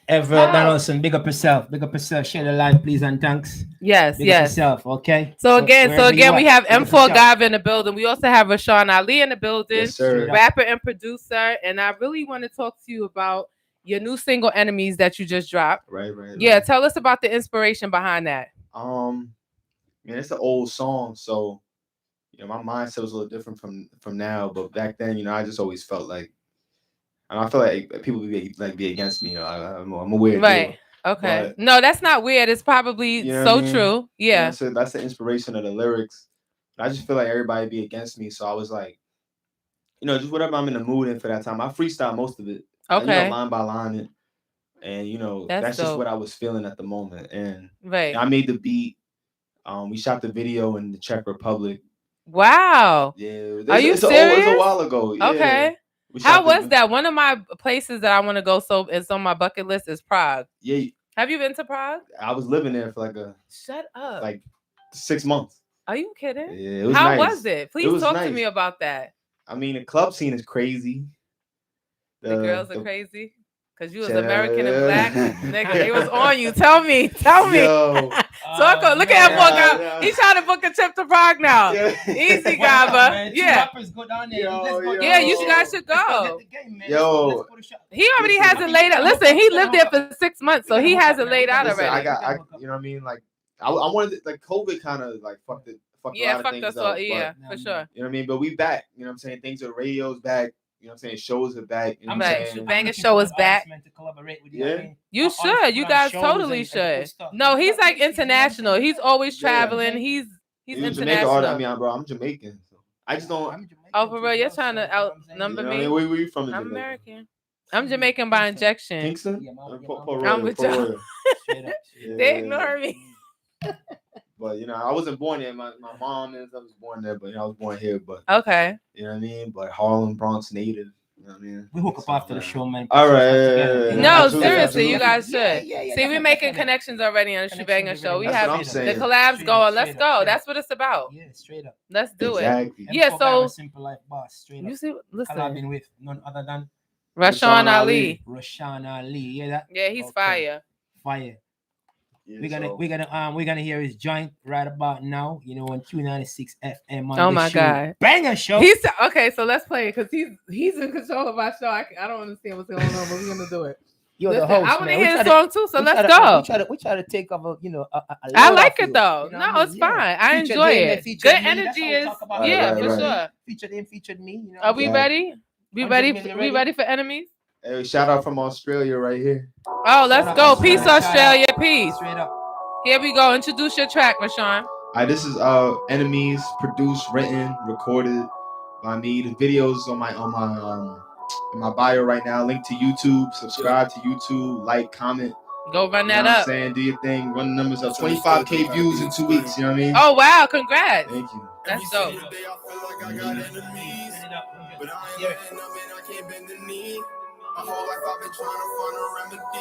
Everett Donaldson, big up yourself. Big up yourself. Share the line, please, and thanks. Yes, big up yourself, okay? So again, we have M4Guyver in the building. We also have Rashaun Ali in the building, yes, sir. rapper and producer. And I really want to talk to you about your new single "Enemies" that you just dropped. Right. Yeah, tell us about the inspiration behind that. Man, it's an old song, so my mindset was a little different from now. But back then, I just always felt like, and I feel like people be against me. I'm a weird right. Dude. Okay. But, no, that's not weird. It's probably so true. Yeah. So that's the inspiration of the lyrics. I just feel like everybody be against me, so I was like, just whatever I'm in the mood in for that time. I freestyle most of it. Okay. Line by line, and that's just what I was feeling at the moment. And I made the beat. We shot the video in the Czech Republic. Wow. Yeah. Are you serious? It was a while ago. Yeah. Okay. How was that? One of my places that I want to go, it's on my bucket list, is Prague. Yeah. Have you been to Prague? I was living there for Shut up. 6 months. Are you kidding? Yeah. It was How nice. was it? Please talk to me about that. I mean, the club scene is crazy. The girls are crazy? Because you was American and black? Nigga, it was on you. Tell me. Yo. Look at that book. He's trying to book a trip to Prague now. Yeah. Easy, Guyver. Yeah. Go down there. Yeah, you guys should go. Yo. He already has it laid out. Listen, he lived there for 6 months, so he has it laid out already. You know what I mean? I wanted COVID kind of fucked it. Fucked us all. Yeah, for sure. You know what I mean? But we back. You know what I'm saying? Things are radio's back. You know what I'm saying? Shows are back. You know what I'm saying? SHUBANGASHOW is back. You should. You guys totally should. No, he's international. He's always traveling. He's international. I'm Jamaican. So I just don't. Oh, for real? You're trying to outnumber me? Where you from? I'm American. I'm Jamaican by injection. Kingston? I'm with you. They ignore me. But I wasn't born there. My mom I was born there, but I was born here. But okay, you know what I mean. But Harlem, Bronx native. You know what I mean. We hook up after the show, man. All right. No, seriously, you guys should. See, we're making connections already on the SHUBANGASHOW. We have the collabs going. Let's go. That's what it's about. Yeah, straight up. Let's do it. Yeah. So Simple Life Boss. Straight up. You see, listen. Collabing with none other than Rashaun Ali. Rashaun Ali. Yeah, that. Yeah, he's fire. Fire. Yeah, we're gonna hear his joint right about now. On Q96 FM. Oh my God, banger show. Okay, so let's play it because he's in control of our show. I don't understand what's going on, but we're gonna do it. You're the host. I want to hear the song too, so let's go. We try to take over. I like it though. No, it's fine. I enjoy it. Good energy is for sure. Featured him, featured me. Are we ready? We ready for Enemies? Hey, shout out from Australia right here. Oh, let's go. Peace, Australia. Peace. Here we go. Introduce your track, Rashaun. This is Enemies, produced, written, recorded by me. The videos on my in my bio right now. Link to YouTube. Subscribe to YouTube. Like, comment. Go run that up. Saying, do your thing. Run the numbers up. 25K views in 2 weeks. You know what I mean? Oh wow! Congrats. Thank you. That's dope. You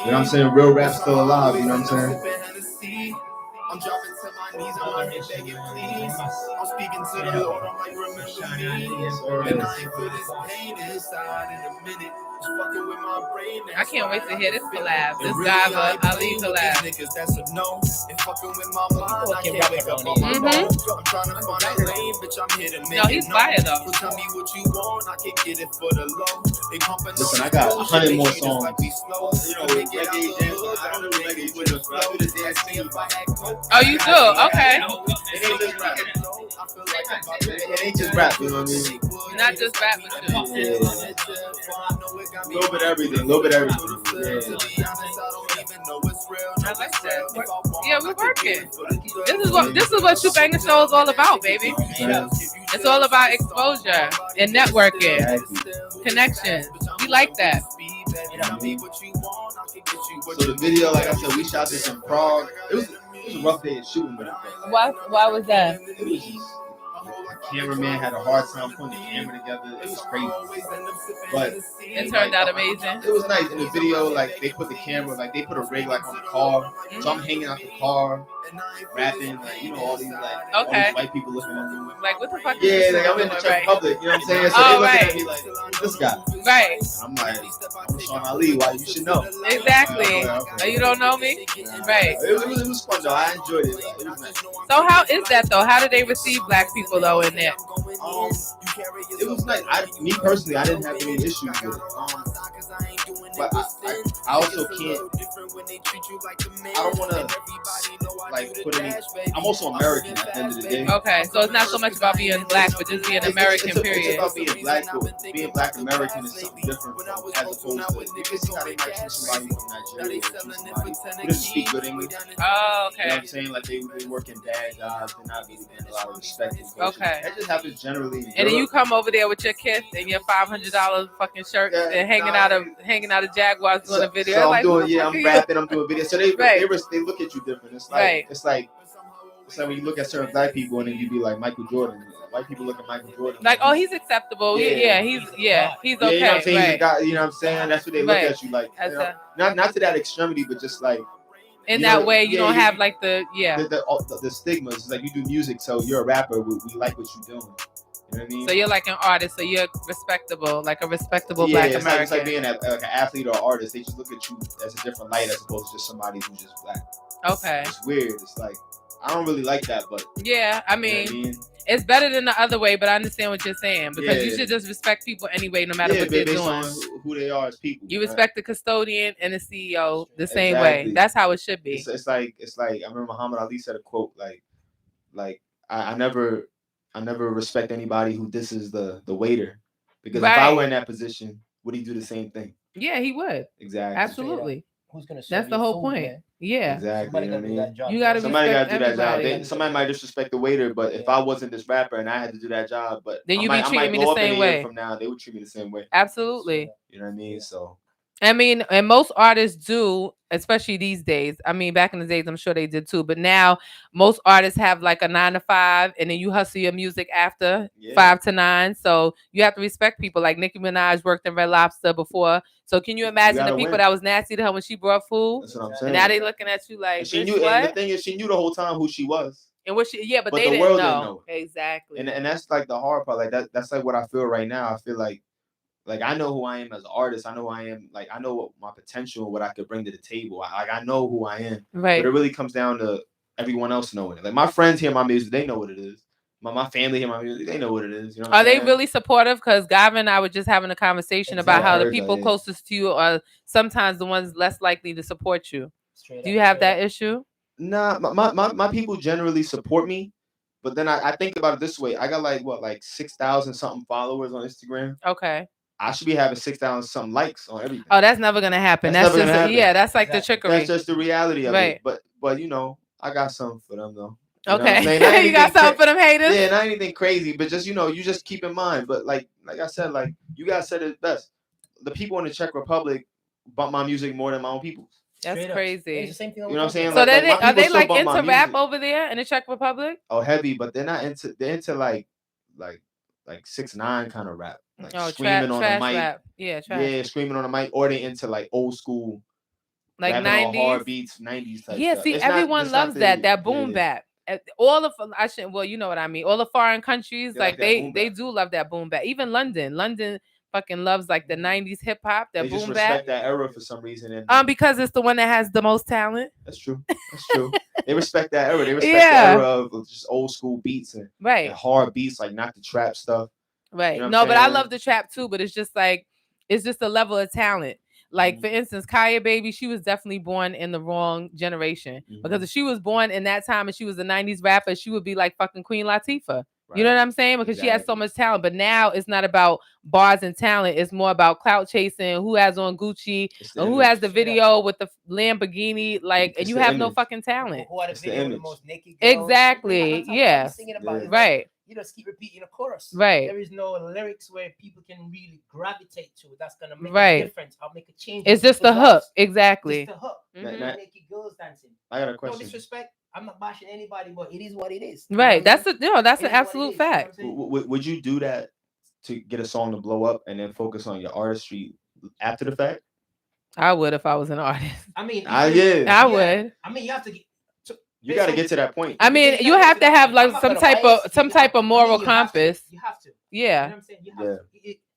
know what I'm saying? Real rap still alive, you know what I'm saying? I'm dropping to my knees, I'm like begging please. I'm speaking to the Lord, I'm like remember me. And I ain't feel this pain inside in a minute. Fucking with my brain. I can't wait to hear this collab. This Guyver, Ali collab. That's a no. And fucking with my mind, I can't wake up on my phone. I'm trying to find a lane, bitch. I'm here to make it. No, he's fire though. So tell me what you want, I can get it for the low. Listen, I got 100 more songs. Oh, you do? Okay. It ain't just rap, you know what I mean? Not just rap, but a little bit everything. Yeah. I like that. Yeah, we're working. This is what SHUBANGASHOW is all about, baby. It's all about exposure and networking, connections. We like that. So the video, like I said, we shot this in Prague. It was a rough day of shooting, but why was that? It was just cameraman had a hard time putting the camera together. It was crazy. But it turned out amazing. It was nice. In the video, like they put the camera, like they put a rig like on the car. So I'm hanging out the car, rapping, like all these all these white people looking at me. Like what the fuck? Yeah, like I'm in the Czech Republic. You know what I'm saying? So they looking at me like, who's this guy? Right. And I'm like, I'm Rashaun Ali. Why you should know? Exactly. Okay. You don't know me? Right. It was fun though. I enjoyed it. Like, it was nice. So how is that though? How do they receive black people though in there? It was nice. Me personally, I didn't have any issues with it. But I also can't. I don't want to put any. I'm also American at the end of the day. Okay, so it's not so much about being black, but just being American. Period. It's about being black, but being black American is something different as opposed to you can see how they might treat somebody from Nigeria, somebody who doesn't speak good English. Oh, okay. You know what I'm saying? Like they work in bad jobs, they're not really getting a lot of respect. Okay. That just happens generally. And then you come over there with your kiss and your $500 fucking shirt and hanging out of Jaguars doing a video. So like, I'm rapping, I'm doing videos. So they look at you different. It's like when you look at certain black people and then you be like Michael Jordan. White people look at Michael Jordan. Like, oh, he's acceptable. Yeah, he's okay. You know what I'm saying? Right. He's a guy, you know what I'm saying? That's what they look at you like. Not to that extremity, but just like in that way, you don't have like the stigmas. It's like you do music, so you're a rapper. We like what you're doing. You know what I mean? So you're like an artist, so you're respectable, like a respectable black American. It's like being like an athlete or an artist. They just look at you as a different light as opposed to just somebody who's just black. Okay. It's weird. It's like I don't really like that, but yeah, I mean, it's better than the other way. But I understand what you're saying because you should just respect people anyway, no matter what they're doing. On who they are as people. You respect the custodian and the CEO the same way. That's how it should be. It's like I remember Muhammad Ali said a quote like I never respect anybody who disses the waiter because if I were in that position, would he do the same thing? Yeah, he would. Exactly. Absolutely. Who's gonna serve That's the whole food, point. Man? Yeah. Exactly. You know what I mean? You gotta somebody got to do everybody. that job. Somebody might disrespect the waiter, but if I wasn't this rapper and I had to do that job, but then you be treating me the same way. From now, they would treat me the same way. Absolutely. You know what I mean? So. I mean, and most artists do, especially these days. I mean, back in the days, I'm sure they did too. But now, most artists have like a 9 to 5, and then you hustle your music after 5 to 9. So you have to respect people. Like Nicki Minaj worked in Red Lobster before. So can you imagine the people that was nasty to her when she brought food? That's what I'm saying. And now they looking at you like, she knew. And the thing is, she knew the whole time who she was. And what she, but they the didn't world know. Didn't know. Exactly. And that's like the hard part. Like that's like what I feel right now. I feel like I know who I am as an artist. I know who I am. Like I know what my potential, what I could bring to the table. I know who I am. Right. But it really comes down to everyone else knowing it. Like my friends hear my music, they know what it is. My family hear my music, they know what it is. You know. Are they really supportive? Because Guyver and I were just having a conversation about how the people closest to you are sometimes the ones less likely to support you. Do you have that issue? Nah, my people generally support me. But then I think about it this way. I got like 6,000 something followers on Instagram. Okay. I should be having 6,000 something likes on everything. Oh, that's never gonna happen. That's just that's like the trickery. That's just the reality of it. But you know, I got something for them though. Okay. You got something for them haters? Yeah, not anything crazy, but just you just keep in mind. But like I said, like you guys said it best. The people in the Czech Republic bump my music more than my own people's. That's crazy. It's the same thing. You know what I'm saying? So are they like into rap over there in the Czech Republic? Oh, heavy, but they're not into. They're into like 6ix9ine kind of rap. Like screaming on the mic. Rap. Yeah, trash. Yeah, screaming on the mic, or they into like old school, like 90s hard beats, 90s type. Yeah, stuff. see, everyone loves that boom bap. All of you know what I mean. All the foreign countries, they do love that boom bap. Even London fucking loves like the 90s hip hop, that boom bap. They just respect that era for some reason. And because it's the one that has the most talent. That's true. They respect that era. They respect the era of just old school beats and hard beats, like not the trap stuff. Right. You know no, but I love the trap too, but it's just a level of talent. Like, for instance, Kaya Baby, she was definitely born in the wrong generation. Because if she was born in that time and she was a 90s rapper, she would be like fucking Queen Latifah. Right. You know what I'm saying? Because she has so much talent. But now it's not about bars and talent. It's more about clout chasing, who has on Gucci, and who has the video with the Lamborghini, and you have no fucking talent. Who had a video with the most naked girls? Exactly. Yeah. Right. You just keep repeating a chorus. Right. There is no lyrics where people can really gravitate to. That's gonna make a difference. I'll make a change. It's just the hook. Exactly. It's the hook. Naked girls dancing. I got a question. No disrespect. I'm not bashing anybody, but it is what it is. Right. That's an absolute fact. Would you do that to get a song to blow up and then focus on your artistry after the fact? I would if I was an artist. I mean, I would. I mean, you have to get. You got to get to that point. I mean, you have to have like some type of moral compass. You have to. Yeah. You know what I'm saying? You have to.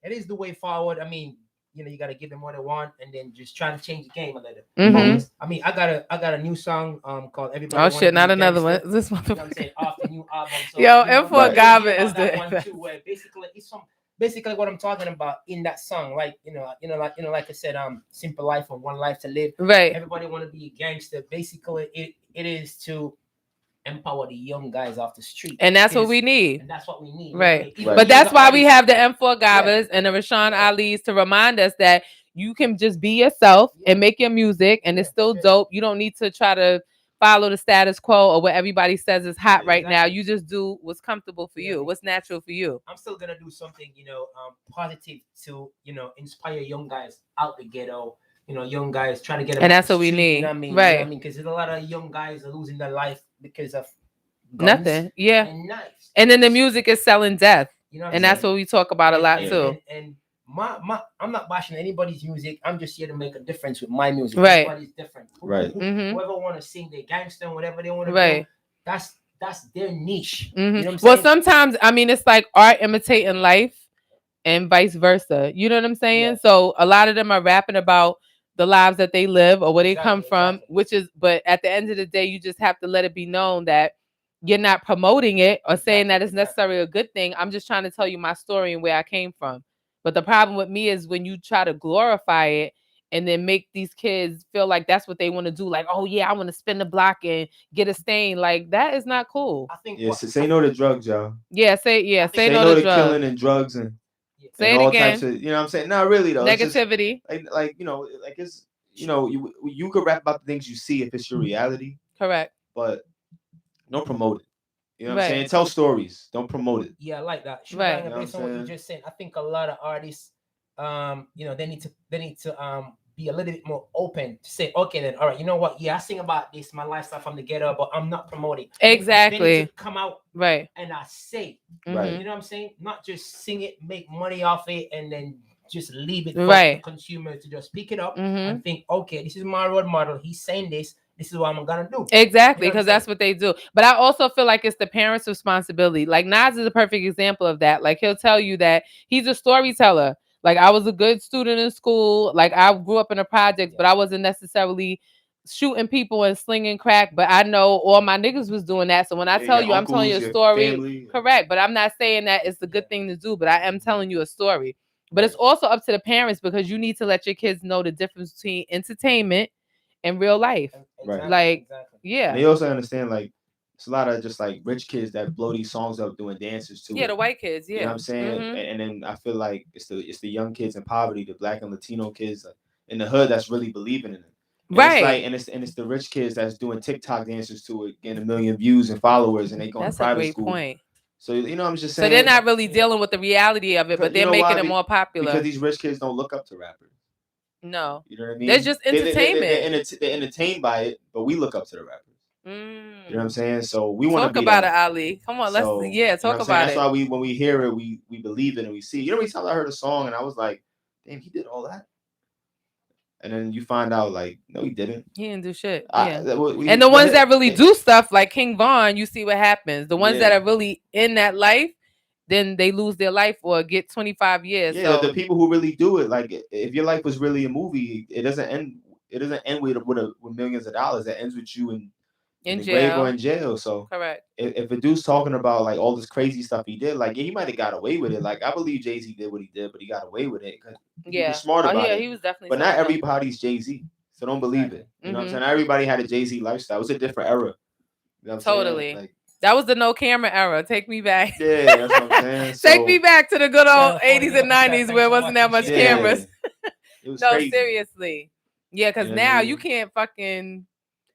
It is the way forward. I mean, you got to give them what they want, and then just try to change the game a little. Mm-hmm. I mean, I got a new song called Everybody. Oh shit, not another one. This motherfucker. You know what I'm saying? Off the new album. So, yo, M4Guyver is the one too. Where basically what I'm talking about in that song, like like I said, simple life or one life to live. Right. Everybody want to be a gangster. Basically, it is to empower the young guys off the street, and that's what we need. And that's what we need, right? But that's why we have the M4Guyvers and the Rashaun Ali's to remind us that you can just be yourself and make your music, and it's still dope. You don't need to try to follow the status quo or what everybody says is hot right now. You just do what's comfortable for you, what's natural for you. I'm still gonna do something, positive to, inspire young guys out the ghetto. Young guys trying to get them. And that's what we need. You know what I mean? Right. You know what I mean? Because there's a lot of young guys are losing their life because of nothing. Yeah. And knives. And then the music is selling death. You know what and that's what we talk about a lot too. And I'm not bashing anybody's music. I'm just here to make a difference with my music. Right. Everybody's different. Right. Whoever want to sing their gangster, whatever they want to do, that's their niche. Mm-hmm. You know what I'm saying? Sometimes, I mean, it's like art imitating life and vice versa. You know what I'm saying? Yeah. So a lot of them are rapping about the lives that they live or where they come from, but at the end of the day, you just have to let it be known that you're not promoting it or saying that it's necessarily a good thing. I'm just trying to tell you my story and where I came from. But the problem with me is when you try to glorify it and then make these kids feel like that's what they want to do. Like, oh yeah, I want to spin the block and get a stain. Like, that is not cool. I think say no to drugs, y'all. Yeah, say no to drugs. Killing and drugs and say and it all again. Types of, you know what I'm saying? Not really though. Negativity. Just, like it's you could rap about the things you see if it's your reality. Correct. But don't promote it. You know what I'm saying? Tell stories. Don't promote it. Yeah, I like that. Right. Based on what you just said, I think a lot of artists, they need to be a little bit more open to say, okay, then, all right, you know what? Yeah, I sing about this, my lifestyle from the ghetto, but I'm not promoting. Exactly. They need to come out right and I say, right. You know what I'm saying? Not just sing it, make money off it, and then just leave it for the consumer to just pick it up and think, okay, this is my role model. He's saying this. This is what I'm gonna do. Exactly, because that's what they do. But I also feel like it's the parents' responsibility. Like Nas is a perfect example of that. Like he'll tell you that he's a storyteller. Like I was a good student in school. Like I grew up in a project, but I wasn't necessarily shooting people and slinging crack. But I know all my niggas was doing that. So when I tell you, I'm telling you a story. Family. Correct. But I'm not saying that it's a good thing to do. But I am telling you a story. But it's also up to the parents because you need to let your kids know the difference between entertainment and real life. Right. Like, yeah. And they also understand, like, it's a lot of just, like, rich kids that blow these songs up doing dances, too. Yeah, the white kids, yeah. You know what I'm saying? And then I feel like it's the young kids in poverty, the Black and Latino kids in the hood that's really believing in it. And right. It's the rich kids that's doing TikTok dances to it, getting 1 million views and followers, and they going to private school. Point. So, I'm just saying. So they're not really dealing with the reality of it, but they're making it more popular. Because these rich kids don't look up to rappers. No. You know what I mean? They're just entertainment. They're entertained by it, but we look up to the rappers. You know what I'm saying? So we want to talk about it, Ali. Come on, let's talk about it. That's why when we hear it, we believe it and we see. You know, many times I heard a song and I was like, "Damn, he did all that." And then you find out, like, no, he didn't. He didn't do shit. And the ones that really do stuff, like King Von, you see what happens. The ones that are really in that life, then they lose their life or get 25 years. Yeah, the people who really do it, like if your life was really a movie, it doesn't end with millions of dollars. It ends with you in jail or in jail. So correct. If a dude's talking about like all this crazy stuff he did, like he might have got away with it. Like I believe Jay-Z did what he did, but he got away with it because he was smart about it. He was definitely. But not everybody's Jay-Z, so don't believe it. You know what I'm saying? Not everybody had a Jay-Z lifestyle. It was a different era. You know what I'm totally. Like, that was the no camera era. Take me back. Yeah, that's what I'm saying. Take me back to the good old 80s and 90s where it wasn't that much cameras. It was no, crazy. Seriously. Yeah, because now you can't fucking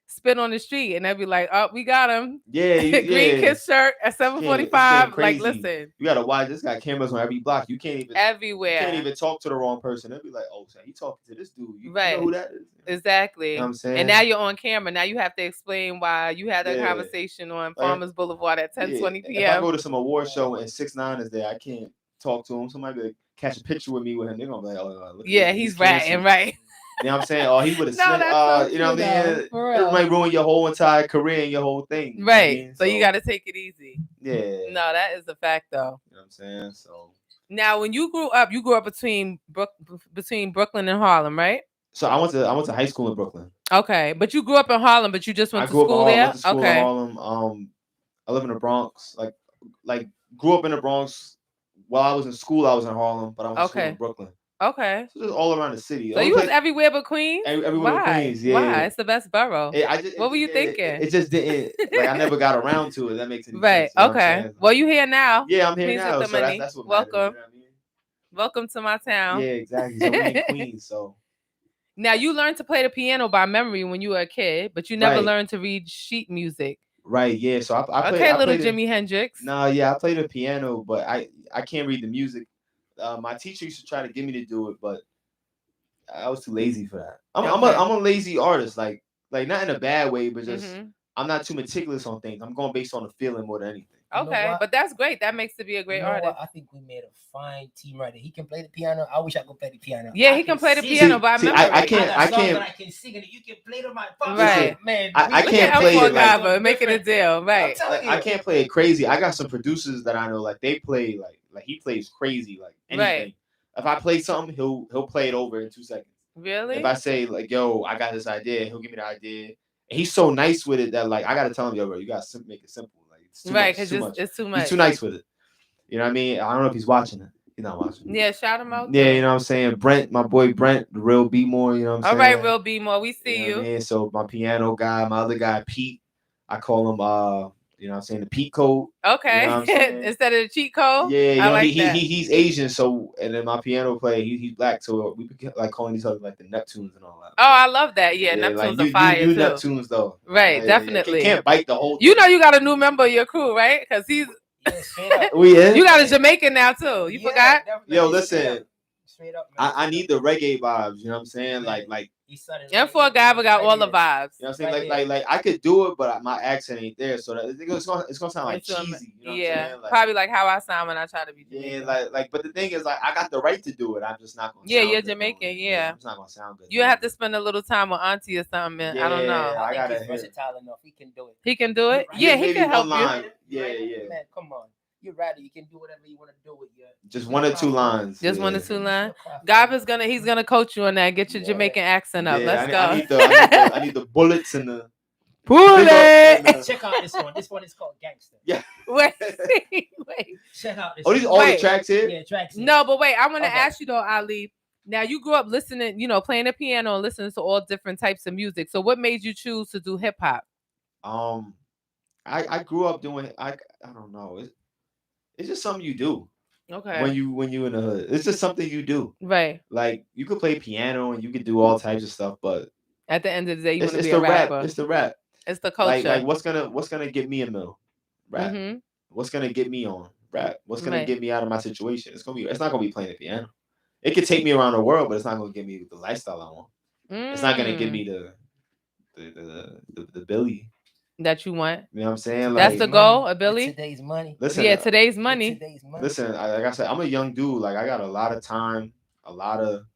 spit on the street and they'll be like, oh, we got him. Yeah. Green Kiss shirt at 7:45. Like, listen. You gotta watch. This got cameras on every block. You can't even everywhere. You can't even talk to the wrong person. They'll be like, oh, so he talking to this dude. You know who that is? Exactly. You know what I'm saying? And now you're on camera. Now you have to explain why you had that Yeah. conversation on Farmers Boulevard at 10:20 If I p.m. go to some award show and 6ix9ine is there, I can't talk to him. Somebody be like, catch a picture with me with him. They're gonna be like, oh, look at him. He's ratting, right? You know what I'm saying? Oh, he would have No, snitched. that's so You know what I true, mean? for It real. might ruin your whole entire career and your whole thing. You know what I Right. mean? So you got to take it easy. Yeah. No, that is a fact, though. You know what I'm saying? So now, when you grew up between Brooklyn and Harlem, right? So I went to high school in Brooklyn. Okay, but you grew up in Harlem, but you just went to school there. Went to school in Harlem. I live in the Bronx. Like grew up in the Bronx. While I was in school, I was in Harlem, but I went to school in Brooklyn. Okay. So just all around the city. So you was everywhere but Queens? Everywhere but Queens, yeah. Why? It's the best borough. What were you thinking? It just didn't. Like I never got around to it. That makes any sense. Right. Okay. Well, you here now. Yeah, I'm here Queens now. with the So money. that's what Welcome. matters, you know what I mean? Welcome to my town. Yeah, exactly. So we in Queens. So now you learned to play the piano by memory when you were a kid, but you never learned to read sheet music. Right. Yeah. So I played. Okay, little Jimi Hendrix. No, yeah, I played the piano, but I can't read the music. My teacher used to try to get me to do it, but I was too lazy for that. I'm a lazy artist, like not in a bad way, but just I'm not too meticulous on things. I'm going based on the feeling more than anything. Okay, but that's great. That makes to be a great artist. I think we made a fine team right there. He can play the piano. I wish I could play the piano. Yeah, he can play the piano by memory. I can't. I can sing it. You can play to my right, man. I can't play it. Like, making a deal, right? I can't play it crazy. I got some producers that I know, like they play like he plays crazy, like anything. Right. If I play something, he'll play it over in 2 seconds. Really? If I say like, yo, I got this idea, he'll give me the idea. And he's so nice with it that like I gotta tell him, yo, bro, you gotta make it simple. Like it's too much. It's too much. He's too nice with it. You know what I mean? I don't know if he's watching it. He's not watching. Yeah, shout him out. Yeah, you know what I'm saying? Brent, my boy Brent, the real B More, you know what I'm saying? All right, real B More, we see you. Know what I mean? So my piano guy, my other guy, Pete, I call him you know what I'm saying, the Pete code. Okay. You know what I'm instead of the cheat code. Yeah, you I know, like he's Asian, so and then my piano player, he's black, so we like calling each other like the Neptunes and all that. Oh, I love that. Yeah, Neptunes are fire you too. Neptunes though. Right, definitely. You can't bite the whole thing. You know you got a new member of your crew, right? Because he's yeah. You got a Jamaican now too. You forgot? Yo, listen. Straight up, I need the reggae vibes, you know what I'm saying? Like M4Guyver got all the vibes. You know what I'm saying? Like I could do it, but my accent ain't there, so it's gonna sound like cheesy. You know what I'm saying? Like, probably like how I sound when I try to be Jamaican. Yeah, like but the thing is, like I got the right to do it. I'm just not gonna. Yeah, you're Jamaican. Yeah, it's not gonna sound good. You have to spend a little time with Auntie or something. I don't know. I think he's versatile enough. He can do it. He can do it. Yeah, he can help you. Yeah. Man, come on. You're right. You can do whatever you want to do with your. Just 1 or 2 lines. Just 1 or 2 lines. Guyver's he's gonna coach you on that. Get your Jamaican accent up. Let's go. I need the bullets and the. Bullet. Check out this one. This one is called Gangster. Yeah. Wait. Check out this. Oh, these all the tracks here. Yeah, tracks. No, but wait. I want to ask you though, Ali. Now you grew up listening, playing the piano and listening to all different types of music. So what made you choose to do hip hop? I grew up doing. I don't know. It's just something you do. Okay. When you in the hood, it's just something you do. Right. Like you could play piano and you could do all types of stuff, but at the end of the day, you want to be a rapper. It's the rap. It's the culture. Like what's gonna get me a mill? Rap. Mm-hmm. What's gonna get me on? Rap. What's gonna get me out of my situation? It's not gonna be playing the piano. It could take me around the world, but it's not gonna give me the lifestyle I want. It's not gonna give me the Billy that you want. You know what I'm saying? Like, that's the goal, a Billy. Today's money. Listen, today's money. Listen, like I said, I'm a young dude. Like I got a lot of time, a lot of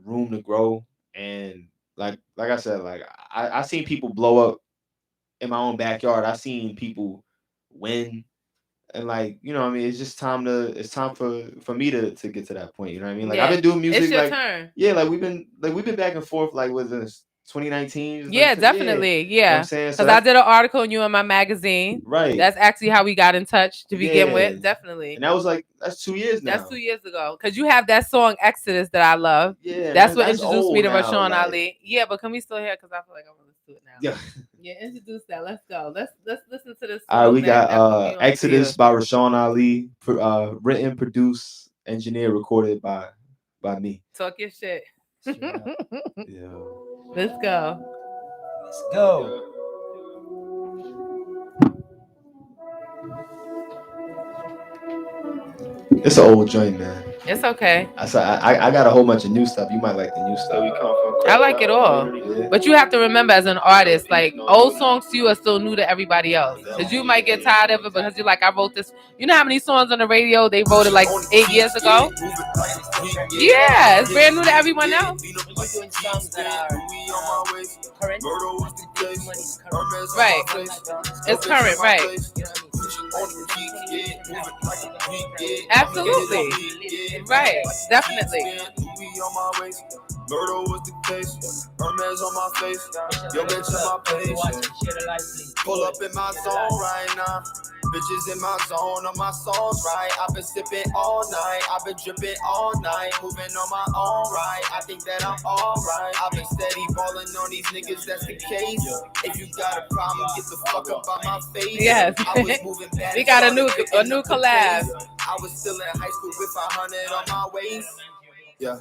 room to grow, and like I said, like I seen people blow up in my own backyard. I seen people win, and like what I mean, it's just time for me to get to that point. You know what I mean? Like I've been doing music. It's your turn. Yeah, like we've been back and forth. Like with this. 2019. Yeah, definitely. Yeah. You know what I'm saying? Because I did an article on you in my magazine. Right. That's actually how we got in touch to begin with. Definitely. And that was that's 2 years now. That's 2 years ago. Because you have that song Exodus that I love. Yeah. That's what introduced me to Rashaun Ali. Yeah, but can we still hear? Because I feel like I want to do it now. Yeah. Yeah, introduce that. Let's go. Let's listen to this song. All right, we got Exodus by Rashaun Ali, written, produced, engineered, recorded by me. Talk your shit. Yeah. Let's go. Let's go. It's an old joint, man. It's okay. I got a whole bunch of new stuff. You might like the new stuff. I like it all. Yeah. But you have to remember, as an artist, like old songs to you are still new to everybody else. Because you might get tired of it because you're like, I wrote this. You know how many songs on the radio they wrote it like 8 years ago? Yeah, it's brand new to everyone else. When you're doing songs that are current, money's current. Right. It's current, right. Absolutely. Right. Definitely. Murder was the case. Hermes on my face. Yo, bitch in my page. Pull up in my zone right now. Bitches in my zone on my songs, right? I've been sipping all night. I've been dripping all night. Moving on my own right. I think that I'm alright. I've been steady balling on these niggas, that's the case. If you got a problem, get the fuck up out my face. Yes. I was moving back. We got a new collab. I was still in high school with 500 on my waist. Yeah,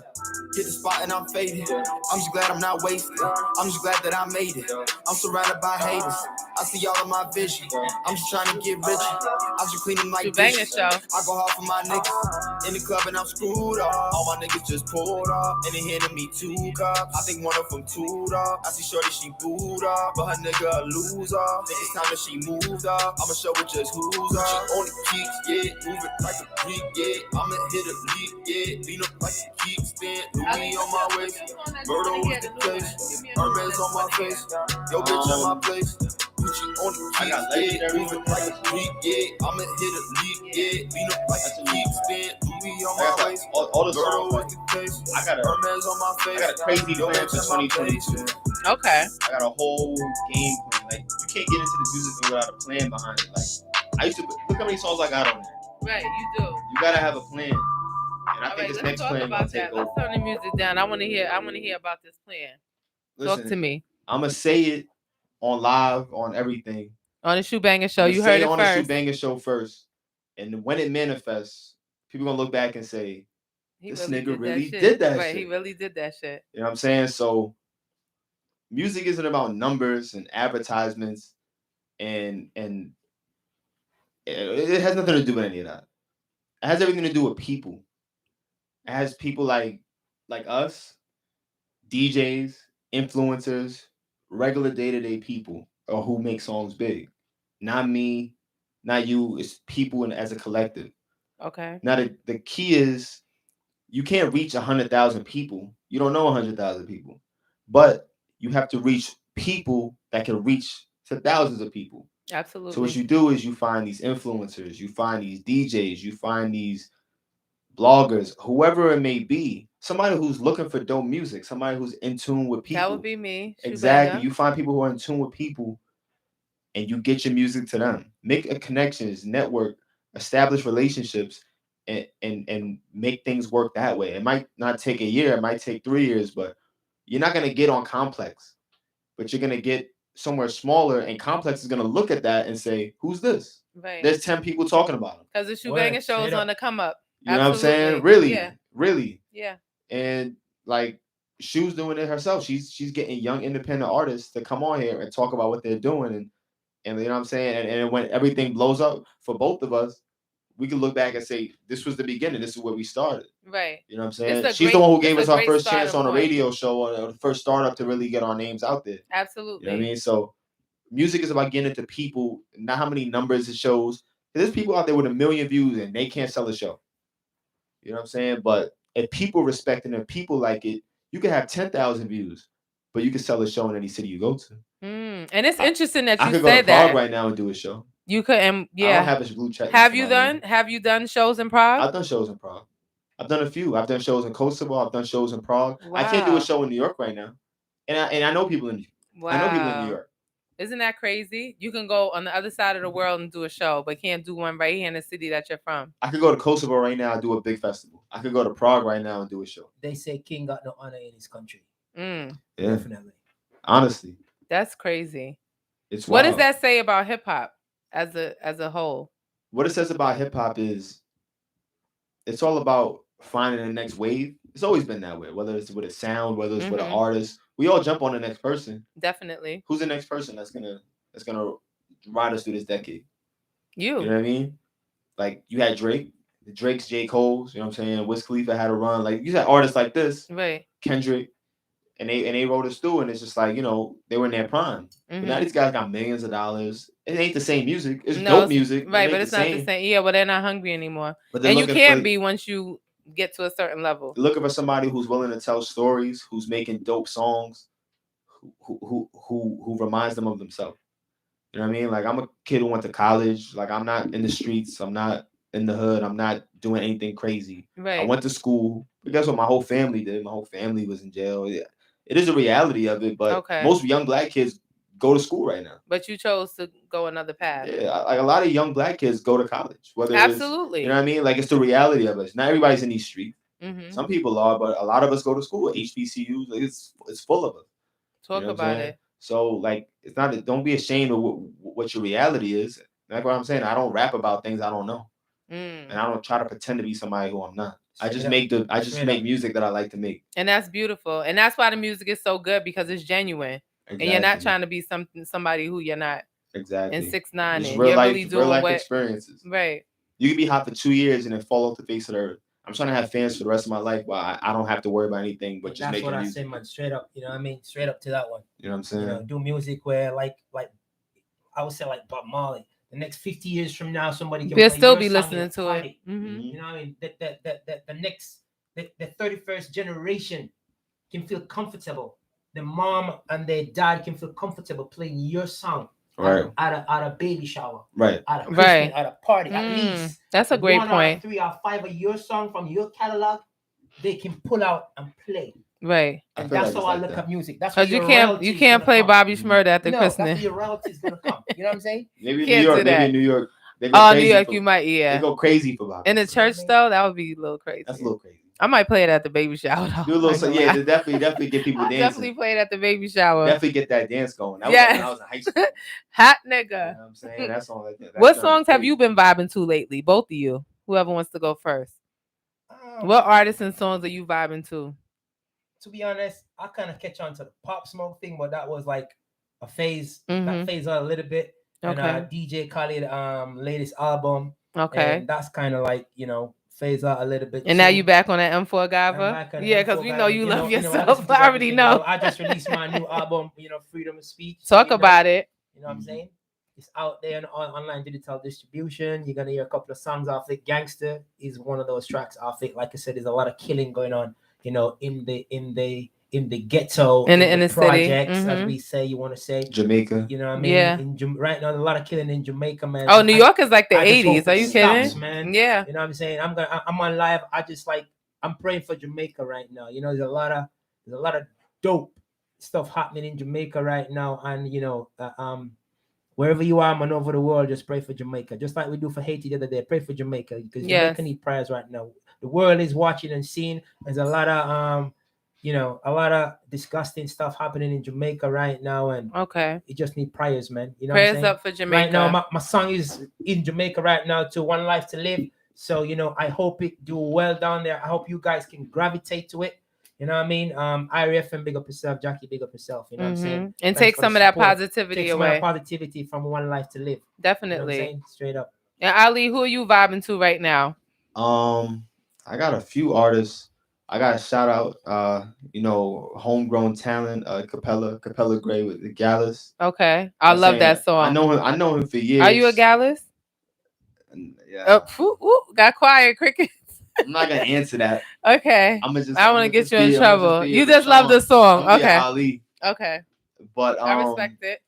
hit the spot and I'm faded. I'm just glad I'm not wasted. I'm just glad that I made it. I'm surrounded by haters. I see all of my vision. I'm just trying to get rich. I'm just cleaning like dishes. I go hard for my niggas. In the club and I'm screwed up. All my niggas just pulled up. And they handed me 2 cups. I think one of them tooed up. I see shorty, she booed up. But her nigga a loser. Think it's time that she moved up. I'ma show her just who's up. She on the keeps, yeah. Moving like a freak, yeah. I'ma hit a leap, yeah. Lean up like a keep. Stand Louis on my waist, murder was the case. Hermes on my face, yo bitch on my place. Gucci on the keys, yeah. Moving like a freak, yeah. I'ma hit a leap, yeah. Lean up like a keep. Stand Louis on my waist, all the murder songs. was the case. I got Hermes on my face. I got a crazy plan for 2022. Okay. I got a whole game plan. Like you can't get into the music thing without a plan behind it. Like I used to look how many songs I got on there. Right, you do. You gotta have a plan. And I think this next plan about gonna take that. Let's over. turn the music down. I want to hear about this plan. Listen, Talk to me. I'm gonna say it on live, on everything. On the Shoebangers Show, you heard it on first. the Shoebangers Show first, and when it manifests, people gonna look back and say, "This nigga really did that right, shit." He really did that shit. You know what I'm saying? So, music isn't about numbers and advertisements, and it has nothing to do with any of that. It has everything to do with people. It has people like us, DJs, influencers, regular day-to-day people, or who make songs big. Not me, not you. It's people and as a collective. Okay. Now the key is you can't reach 100,000 people. You don't know 100,000 people, but you have to reach people that can reach to thousands of people. Absolutely. So what you do is you find these influencers, you find these DJs, you find these bloggers, whoever it may be, somebody who's looking for dope music, somebody who's in tune with people. That would be me. Exactly. You find people who are in tune with people and you get your music to them. Make a connections, network, establish relationships, and make things work that way. It might not take a year, it might take 3 years, but you're not gonna get on Complex, but you're gonna get somewhere smaller, and Complex is gonna look at that and say, "Who's this?" Right. There's 10 people talking about him. Because the Shoebangers Show is on the come up. You know what I'm saying? Really, yeah. Really. Yeah. And like Shoe's doing it herself. She's getting young independent artists to come on here and talk about what they're doing, and you know what I'm saying. And when everything blows up for both of us, we can look back and say this was the beginning. This is where we started. Right. You know what I'm saying? She's the one who gave us our first chance on a point. Radio show, or the first startup to really get our names out there. Absolutely. You know what I mean? So music is about getting into people, not how many numbers it shows. There's people out there with 1 million views and they can't sell a show. You know what I'm saying? But if people respect it and if people like it, you can have 10,000 views, but you can sell a show in any city you go to. And it's interesting that you could said go to Prague right now and do a show. You could, and yeah. I don't have a blue check. Have you done shows in Prague? I've done shows in Prague. I've done a few. I've done shows in Kosovo. I've done shows in Prague. Wow. I can't do a show in New York right now, and I know people in. Wow. I know people in New York. Isn't that crazy? You can go on the other side of the world and do a show, but can't do one right here in the city that you're from. I could go to Kosovo right now and do a big festival. I could go to Prague right now and do a show. They say King got no honor in his country. Yeah. Definitely. Honestly. That's crazy. It's what wild. does that say about hip hop as a whole? What it says about hip hop is it's all about finding the next wave. It's always been that way, whether it's with a sound, whether it's with an artist. We all jump on the next person. Definitely. Who's the next person that's gonna ride us through this decade? You know what I mean? Like you had Drake, the Drake's, J. Cole's, you know what I'm saying? Wiz Khalifa had a run. Like you had artists like this, right? Kendrick, and they wrote us through, and it's just like, you know, they were in their prime. But now these guys got millions of dollars. It ain't the same music. It's dope music, right? But it's not the same. Yeah, but they're not hungry anymore, and you can't be once you get to a certain level. Looking for somebody who's willing to tell stories, who's making dope songs, who reminds them of themselves. You know what I mean? Like I'm a kid who went to college. Like I'm not in the streets. I'm not in the hood. I'm not doing anything crazy. Right. I went to school. But guess what? My whole family did. My whole family was in jail. Yeah. It is a reality of it. But most young black kids go to school right now. But you chose to go another path. Yeah, like a lot of young black kids go to college. Whether Absolutely. It's, you know what I mean? Like it's the reality of it. Not everybody's in these streets. Some people are, but a lot of us go to school at HBCUs. Like it's full of us. Talk about it. So like it's not. Don't be ashamed of what your reality is. That's what I'm saying. I don't rap about things I don't know, and I don't try to pretend to be somebody who I'm not. I just make music that I like to make. And that's beautiful. And that's why the music is so good, because it's genuine. Exactly. And you're not trying to be somebody who you're not. Exactly. In 6ix9ine, and real you're life, really doing real life experiences. Right. You can be hot for 2 years and then fall off the face of the earth. I'm trying to have fans for the rest of my life, but I don't have to worry about anything but just making music. That's what I say, man. Straight up, you know what I mean? Straight up to that one. You know what I'm saying? You know, do music where, like I would say, like Bob Marley. The next 50 years from now, somebody can still be listening to it. You know what I mean? The 31st generation can feel comfortable. The mom and their dad can feel comfortable playing your song. Right. At a baby shower. Right. At a Christmas, at a party. At least. That's a great point. 1 or 3 or 5 of your song from your catalog, they can pull out and play. Right. And that's how I look at music. That's because you can't play Bobby Shmurda at the Christmas. That's where your royalties gonna come. You know what I'm saying? Maybe in New York. Maybe in New York. New York, you might. Yeah. They go crazy for Bobby. In the church though, that would be a little crazy. That's a little crazy. I might play it at the baby shower. Do a little, yeah, definitely get people dancing. Definitely play it at the baby shower. Definitely get that dance going. That was like when I was in high school. Hot nigga. You know what I'm saying? That's all like that. What songs have you been vibing to lately? Both of you. Whoever wants to go first. What artists and songs are you vibing to? To be honest, I kind of catch on to the Pop Smoke thing, but that was like a phase. That phase out a little bit. And DJ Khaled latest album. Okay. And that's kind of like, you know, phase out a little bit. And now you back on that M4Guyver? Yeah, because we know you love yourself. I already know. I just released my new album, you know, Freedom of Speech. Talk about it. You know what I'm saying? It's out there on online digital distribution. You're gonna hear a couple of songs off it. Gangster is one of those tracks off it. Like I said, there's a lot of killing going on, you know, in the ghetto, in the projects, city. as we say. You want to say Jamaica? You know what I mean? Yeah. Right now, there's a lot of killing in Jamaica, man. Oh, New York is like the 80s. Are you kidding? Stops, man. Yeah. You know what I'm saying? I'm on live. I'm praying for Jamaica right now. You know, there's a lot of dope stuff happening in Jamaica right now, and you know, wherever you are, man, over the world, just pray for Jamaica. Just like we do for Haiti the other day. Pray for Jamaica because Jamaica need prayers right now. The world is watching and seeing. There's a lot of a lot of disgusting stuff happening in Jamaica right now, and you just need prayers, man. You know, prayers what I'm saying? Up for Jamaica. Right now, my song is in Jamaica right now to One Life to Live. So you know, I hope it do well down there. I hope you guys can gravitate to it. You know what I mean? IRFM, big up yourself. Jackie, big up yourself. You know what I'm saying? And take some of that positivity away. Take some of that positivity from One Life to Live. Definitely. You know what I'm saying? Straight up. And Ali, who are you vibing to right now? I got a few artists. I got a shout out, homegrown talent, Capella Gray with the Gallus. Okay. I love that song. I know him for years. Are you a Gallus? Yeah. Got quiet, crickets. I'm not gonna answer that. Okay. I want to get you in trouble. You just love the song. Okay. Ali. Okay. But I respect it.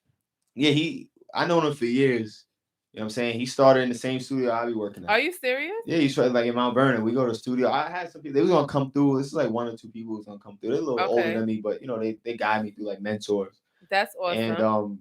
Yeah, I known him for years. You know what I'm saying? He started in the same studio I be working at. Are you serious? Yeah, he started like in Mount Vernon. We go to the studio. I had some people. They was gonna come through. This is like 1 or 2 people who's gonna come through. They're a little older than me, but you know they guide me through like mentors. That's awesome.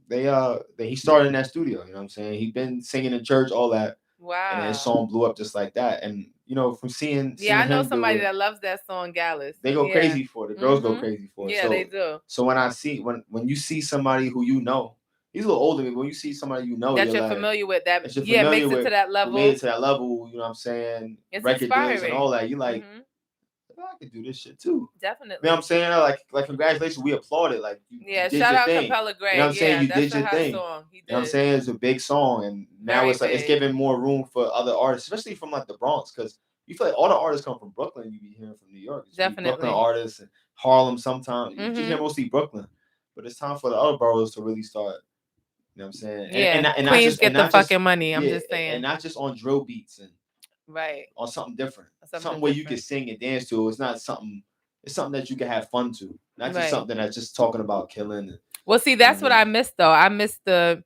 And he started in that studio. You know what I'm saying? He been singing in church, all that. Wow. And his song blew up just like that. And you know, from seeing I know somebody that loves that song, Gallus. They go crazy for it. The girls go crazy for it. Yeah, they do. So when you see somebody who you know, he's a little older than me. When you see somebody you know that you're like, familiar with, that makes it to that level. Made it to that level, you know what I'm saying? It's record inspiring. deals and all that. You like, I can do this shit too. Definitely. You know what I'm saying? Like congratulations, we applaud it. Like you did shout your out thing. Capella Greg. You know what I'm saying? You that's did your a hot thing. song. He did. You know what I'm saying? It's a big song, and now Very it's like it's big. giving more room for other artists, especially from like the Bronx, because you feel like all the artists come from Brooklyn. You be hearing from New York. Definitely. Brooklyn artists and Harlem sometimes. You just hear mostly Brooklyn, but it's time for the other boroughs to really start. You know what I'm saying? Yeah, and Queens get the fucking money. I'm just saying. And not just on drill beats and right on something different. Something where different. you can sing and dance to. It's not something. It's something that you can have fun to. Not just Right. something that's just talking about killing. Well, see, that's what I missed though. I missed the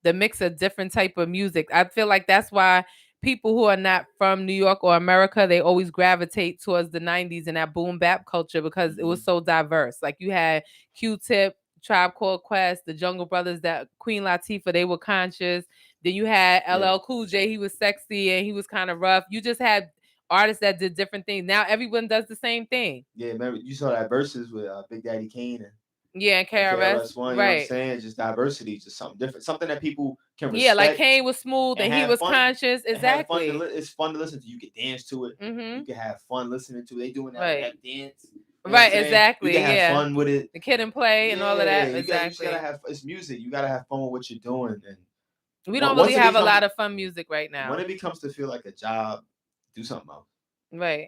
mix of different type of music. I feel like that's why people who are not from New York or America, they always gravitate towards the 90s and that boom bap culture because it was so diverse. Like you had Q-Tip, Tribe Called Quest, the Jungle Brothers, that Queen Latifah, they were conscious. Then you had LL Cool J, he was sexy and he was kind of rough. You just had artists that did different things. Now everyone does the same thing. Yeah, remember you saw that verses with Big Daddy Kane and and KRS-One, you know what I'm saying? Just diversity, just something different, something that people can respect. Yeah, like Kane was smooth and he was conscious. Exactly. It's fun to listen to. You can dance to it. You can have fun listening to it. They doing that dance. You know exactly. You can have fun with it. The Kid and Play and all of that. Exactly. You gotta have it's music. You gotta have fun with what you're doing. And we don't really have a lot of fun music right now. When it becomes to feel like a job, do something else. Right.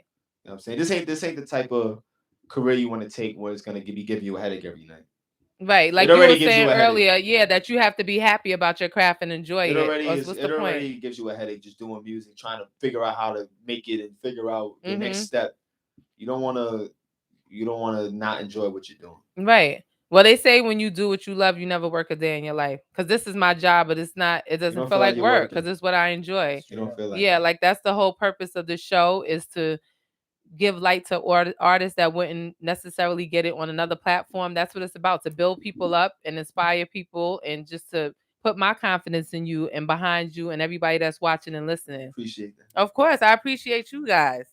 You know what I'm saying? This ain't the type of career you want to take where it's gonna give you a headache every night. Right, like you were saying earlier, that you have to be happy about your craft and enjoy it. It already gives you a headache just doing music, trying to figure out how to make it and figure out the next step. You don't want to not enjoy what you're doing. Right. Well, they say when you do what you love, you never work a day in your life. Because this is my job, but it's not. It doesn't feel like work because it's what I enjoy. You don't feel like like that's the whole purpose of the show is to give light to artists that wouldn't necessarily get it on another platform. That's what it's about, to build people up and inspire people and just to put my confidence in you and behind you and everybody that's watching and listening. Appreciate that. Of course, I appreciate you guys.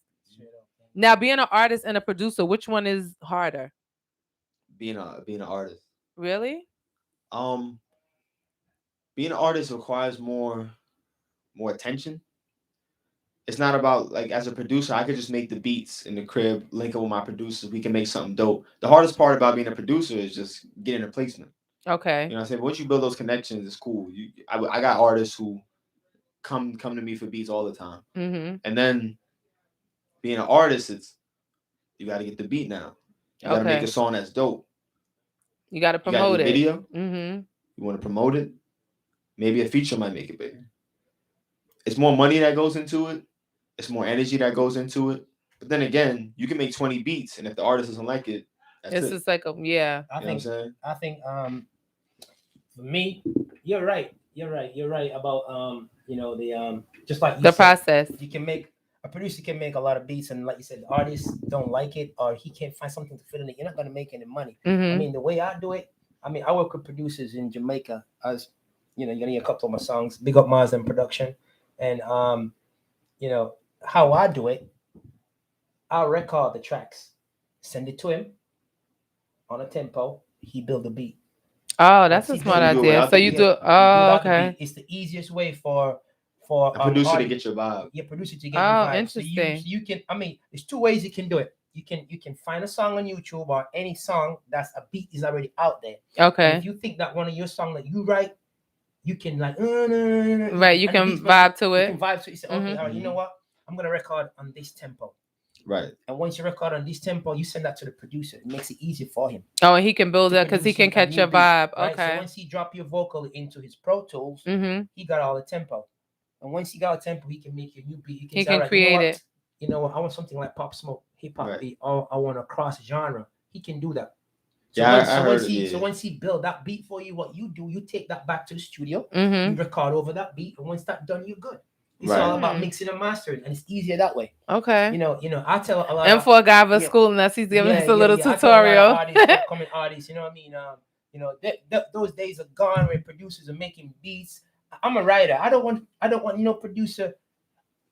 Now, being an artist and a producer, which one is harder? Being an artist. Really? Being an artist requires more attention. It's not about, like, as a producer, I could just make the beats in the crib, link up with my producers, we can make something dope. The hardest part about being a producer is just getting a placement. Okay. You know what I'm saying? Once you build those connections, it's cool. I got artists who come to me for beats all the time. And then being an artist, you got to get the beat now. You got to make a song that's dope. You got to promote it. Video. You want to promote it. Maybe a feature might make it bigger. It's more money that goes into it. It's more energy that goes into it. But then again, you can make 20 beats, and if the artist doesn't like it, it's just like I think for me, you're right about just like you the said, process. You can make a producer can make a lot of beats, and like you said, the artist don't like it or he can't find something to fit in it. You're not gonna make any money. I mean, the way I do it, I work with producers in Jamaica. As you're gonna hear a couple of my songs. Big up Mars and production, and how I do it. I'll record the tracks, send it to him on a tempo. He build a beat. Oh, that's a smart idea. So you do. Oh, okay. It's the easiest way for a producer to get your vibe. Yeah, producer to get your vibe. Interesting. So you can. There's two ways you can do it. You can find a song on YouTube or any song that's a beat is already out there. Okay. And if you think that one of your songs that you write, you can like right. You can vibe to it. You can vibe to it. You say, okay, all right, you know what? I'm gonna record on this tempo. Right. And once you record on this tempo, you send that to the producer. It makes it easier for him. Oh, and he can build that because he can catch your vibe. Right? Okay. So once he drop your vocal into his Pro Tools, he got all the tempo. And once he got a tempo, he can make your new beat. He can create it. You know what? I want something like Pop Smoke, hip hop beat. Or I want a cross genre. He can do that. So once he build that beat for you, what you do, you take that back to the studio, you record over that beat, and once that's done, you're good. It's all about mixing and mastering, and it's easier that way. Okay. I tell a lot M4Guyver schooling us. He's giving us a little tutorial. Upcoming artists, you know what I mean? Those days are gone where producers are making beats. I'm a writer. I don't want producer.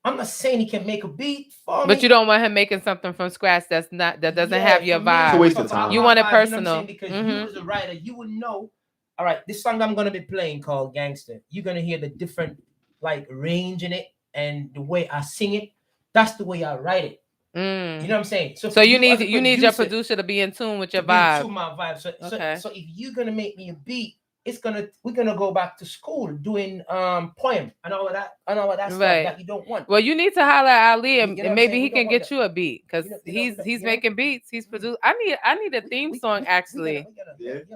I'm not saying he can make a beat for me. But you don't want him making something from scratch that doesn't have your vibe. It's a waste of time. You want it personal. Because you as a writer, you would know, all right, this song I'm gonna be playing called Gangster. You're gonna hear the different like range in it and the way I sing it. That's the way I write it. You know what I'm saying? So you need your producer to be in tune with your vibe. To my vibe. So, okay. so if you're gonna make me a beat, we're gonna go back to school doing poem and all of that stuff that you don't want. Well, you need to holler at Ali and maybe he can get you a beat because he's making beats. He's produced. I need a theme song actually.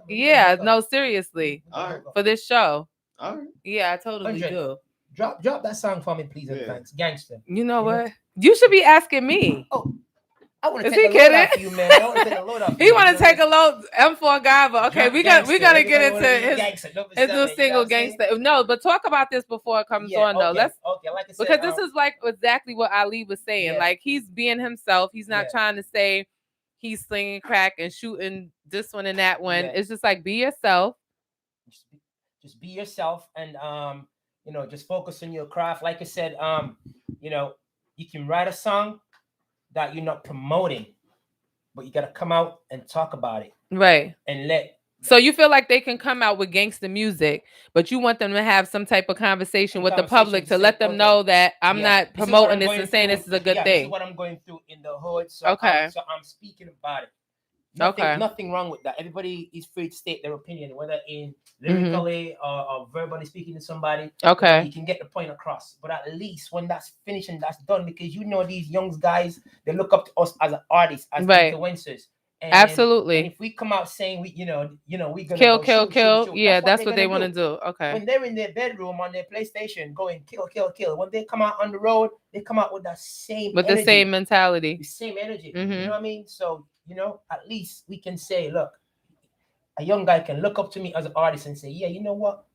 Yeah, no, seriously. All right. For this show. All right. Yeah, I totally do. Drop that song for me, please. Thanks, gangster. You know what? You should be asking me. Oh. I want to take a load off you, man. I want to take a load off you. He want to take a load. M4Guyver. Okay, we gotta get into his new single Gangster. No, but talk about this before it comes on though. Let's like I said, because this is like exactly what Ali was saying. Yeah. Like he's being himself. He's not trying to say he's slinging crack and shooting this one and that one. It's just like be yourself. Just be yourself, and just focus on your craft. Like I said, you can write a song that you're not promoting, but you got to come out and talk about it. Right. And so you feel like they can come out with gangster music, but you want them to have some type of conversation with the public to let them know that I'm not promoting this and saying this is a good thing. This is what I'm going through in the hood. So so I'm speaking about it. Nothing wrong with that. Everybody is free to state their opinion, whether in lyrically or verbally speaking to somebody. Okay. You can get the point across. But at least when that's finished and that's done, because these young guys, they look up to us as an artist, as influencers. And absolutely. And if we come out saying we gonna kill, shoot, yeah, that's what they want to do. Okay. When they're in their bedroom on their PlayStation going kill, when they come out on the road, they come out with that same energy, the same mentality, the same energy. You know what I mean? So at least we can say, look, a young guy can look up to me as an artist and say, yeah, you know what?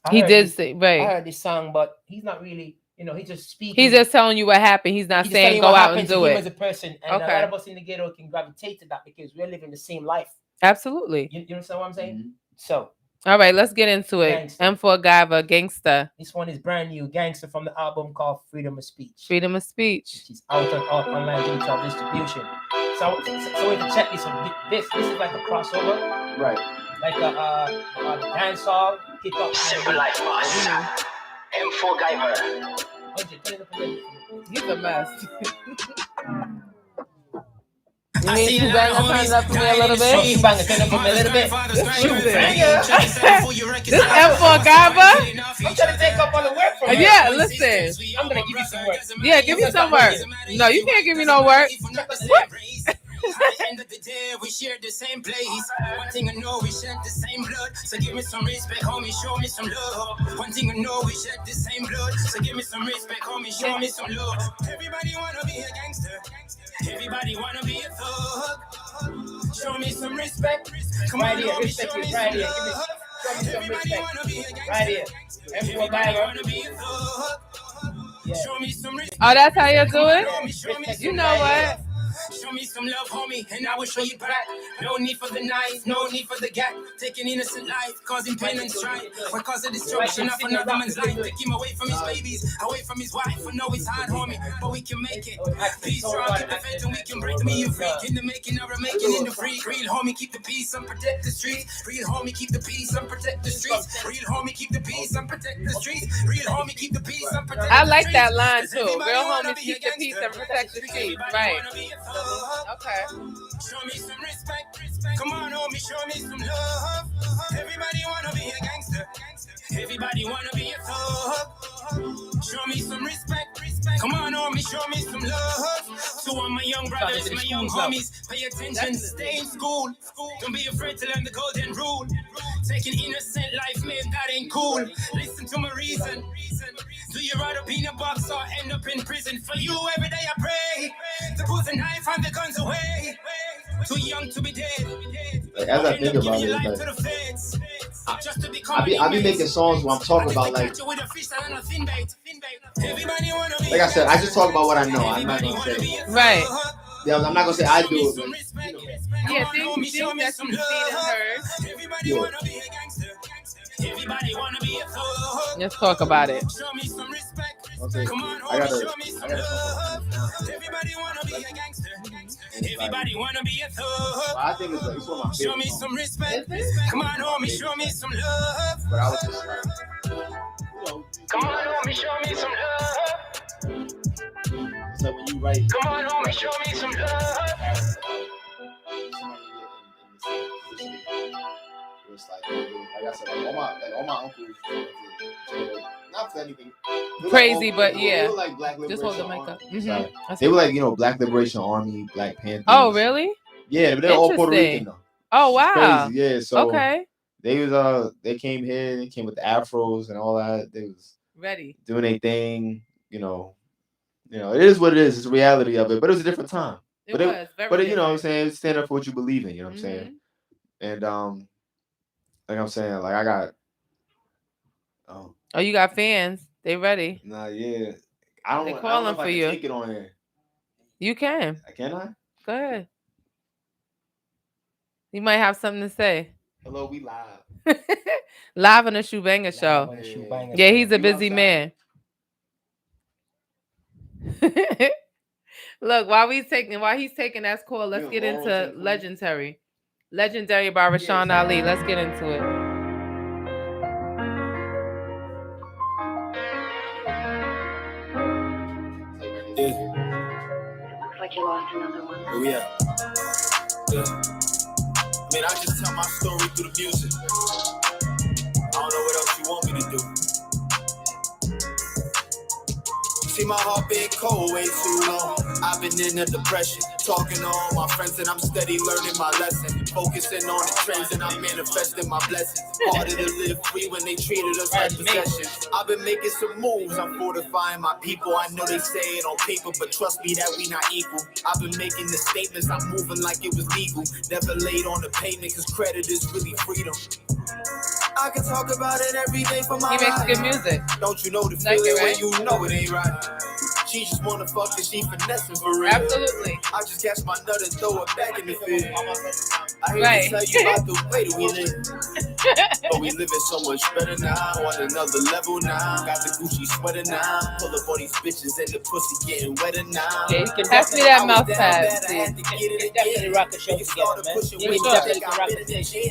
I heard this song, but he's not really, he's just speaking. He's just telling you what happened. He's not saying go out and do it. As a person, and a lot of us in the ghetto can gravitate to that because we're living the same life. Absolutely. You understand what I'm saying? So. All right, let's get into it. M4Guyver, Gangsta. This one is brand new, Gangsta, from the album called Freedom of Speech. Freedom of Speech. Which is out on all online digital distribution. So we can check this one. This is like a crossover, right? Like a dancehall kick up. Simple life, boss. M4Guyver. He's a mess. You need to bang turn it up for me a little bit. Bang it, turn it up for me a little bit. This M4Guyver. I'm trying to take up all the work from you. Yeah, listen. I'm gonna give you some work. Yeah, give me some work. No, you can't give me no work. What? At the end of the day, we share the same place. One thing I know, we shed the same blood. So give me some respect, homie, show me some love. One thing I know, we shed the same blood. So give me some respect, homie, show me some love. Everybody wanna be a gangster. Everybody wanna be a thug. Show me some respect. Come on, homie, show me some love. Everybody wanna be a gangster. Right here. Everybody wanna be a thug. Show me some respect. Oh, that's how you do it? You know what? Show me some love, homie, and I will show you back. No need for the knife, no need for the gap. Taking innocent life, causing pain and strife. Or cause of destruction of another man's life. Take him away from his babies, away from his wife. I know it's hard, homie, but we can make it. Be strong, keep the faith, and we can break me and freak. In the making, or making in the free. Real homie, keep the peace and protect the streets. Real homie, keep the peace and protect the streets. Real homie, keep the peace and protect the streets. Real homie, keep the peace and protect the streets. I like that line too. Real homie, keep the peace and protect the streets. Right. Okay. Show me some respect. Come on, homie, show me some love. Everybody wanna be a gangster. Everybody wanna be a thug. Show me some respect. Come on, homie, show me some love. To all my young brothers, my young homies, pay attention, stay in school. Don't be afraid to learn the golden rule. Taking innocent life, man, that ain't cool. Listen to my reason. Do you rather be in a box or end up in prison? For you, every day I pray to put the knife and the guns away. Too young to be dead. Like, as I think about it, I be making songs where I'm talking about like I said, I just talk about what I know. I'm not gonna say right. Yeah, I'm not gonna say I do it. But, yeah, things that you see and heard. Yeah. Everybody wanna be a thug. Let's talk about it. Show me some respect. Okay. Come on, I gotta show me some love. Everybody wanna be a gangster. Everybody wanna be a thug. Well, I think it's one of my favorite Show me some respect. Come on, homie, show me some love. But I was just like, come on, homie, show me some love. So when you right. Come on, homie, show me some love. It's like I said, all my uncles, not for anything Crazy, like, but they yeah. were like Black Just Liberation hold the mic up. Army. Sorry. Mm-hmm. They were like, Black Liberation Army, Black Panthers. Oh, really? Yeah, but they're all Puerto Rican though. Oh, wow. Crazy, yeah. So okay. They came here, they came with the afros and all that. They was ready doing their thing, it is what it is. It's the reality of it. But it was a different time. But you know what I'm saying, stand up for what you believe in, you know what I'm saying? And like I'm saying, like I got you got fans. They ready. Nah, yeah. I don't know if I can take it on here. You can. Can I? Go ahead. You might have something to say. Hello, we live. Live on the SHUBANGASHOW. Yeah, he's a busy man. Look, while he's taking that call, let's get into Legendary. Legendary by Rashaun Ali. Let's get into it. Looks like you lost another one. Oh yeah. Man, I just tell my story through the music. I don't know what else you want me to do. See, my heart been cold way too long. I've been in a depression, talking to all my friends, and I'm steady learning my lesson. Focusing on the trends, and I'm manifesting my blessings. Harder to live free when they treated us like possessions. I've been making some moves, I'm fortifying my people. I know they say it on paper, but trust me that we not equal. I've been making the statements, I'm moving like it was legal. Never laid on the pavement, cause credit is really freedom. I can talk about it every day for my life. He makes good music. Don't you know the feeling when you know it ain't right? She just wanna fuck and she finessing for real. Absolutely. I just catch my nut and throw it back in the field. I hear you tell you about the way that we live. But we living so much better now, on another level now. Got the Gucci sweater now. Pull up all these bitches and the pussy getting wetter now. Yeah, you can pass me that mouth pad. definitely rock a show together, man. Yeah, definitely can rock a station.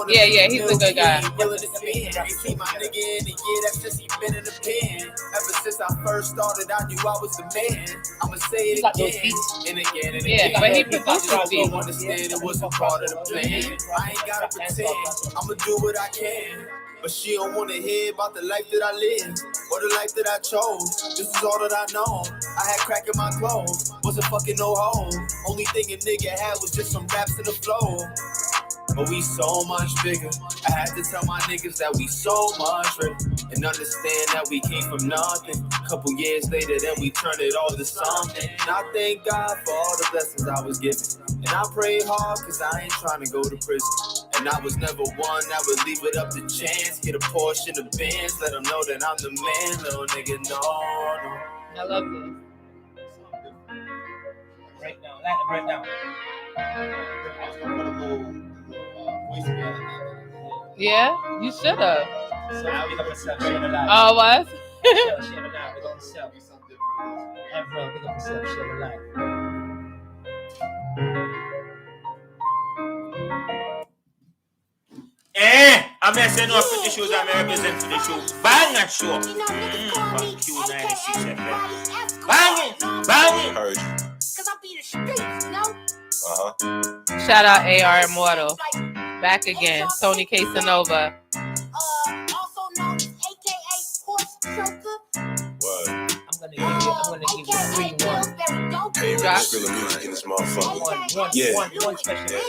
Yeah, he's a good guy. See my nigga in the year, that's just he been in the pen. Ever since I first started, I knew I was the man. I'ma say it again and again and again. Yeah, but he produced the beat. Understand it wasn't part of the plan. I ain't gotta pretend. I'ma do what I can. But she don't wanna hear about the life that I live or the life that I chose. This is all that I know. I had crack in my clothes, wasn't fucking no hoe. Only thing a nigga had was just some raps in the flow. But we so much bigger. I had to tell my niggas that we so much richer and understand that we came from nothing. Couple years later, then we turned it all to something. And I thank God for all the blessings I was given. And I pray hard cause I ain't trying to go to prison. And I was never one that would leave it up to chance. Get a portion of bands, let them know that I'm the man. Little nigga, no. I love this. Right now. Yeah, you should have. So now we got myself share the life. Oh, what? Share the life. We got myself. Everyone, we got myself share the life. I'm here saying no for the shows I'm representing for the show. Banger show. From Q96 FM. Banging. Heard you. Shout out AR Immortal. Back again. Tony Casanova. I'm gonna give you 3-1. Hey, Drop. feeling music in this motherfucker. One special.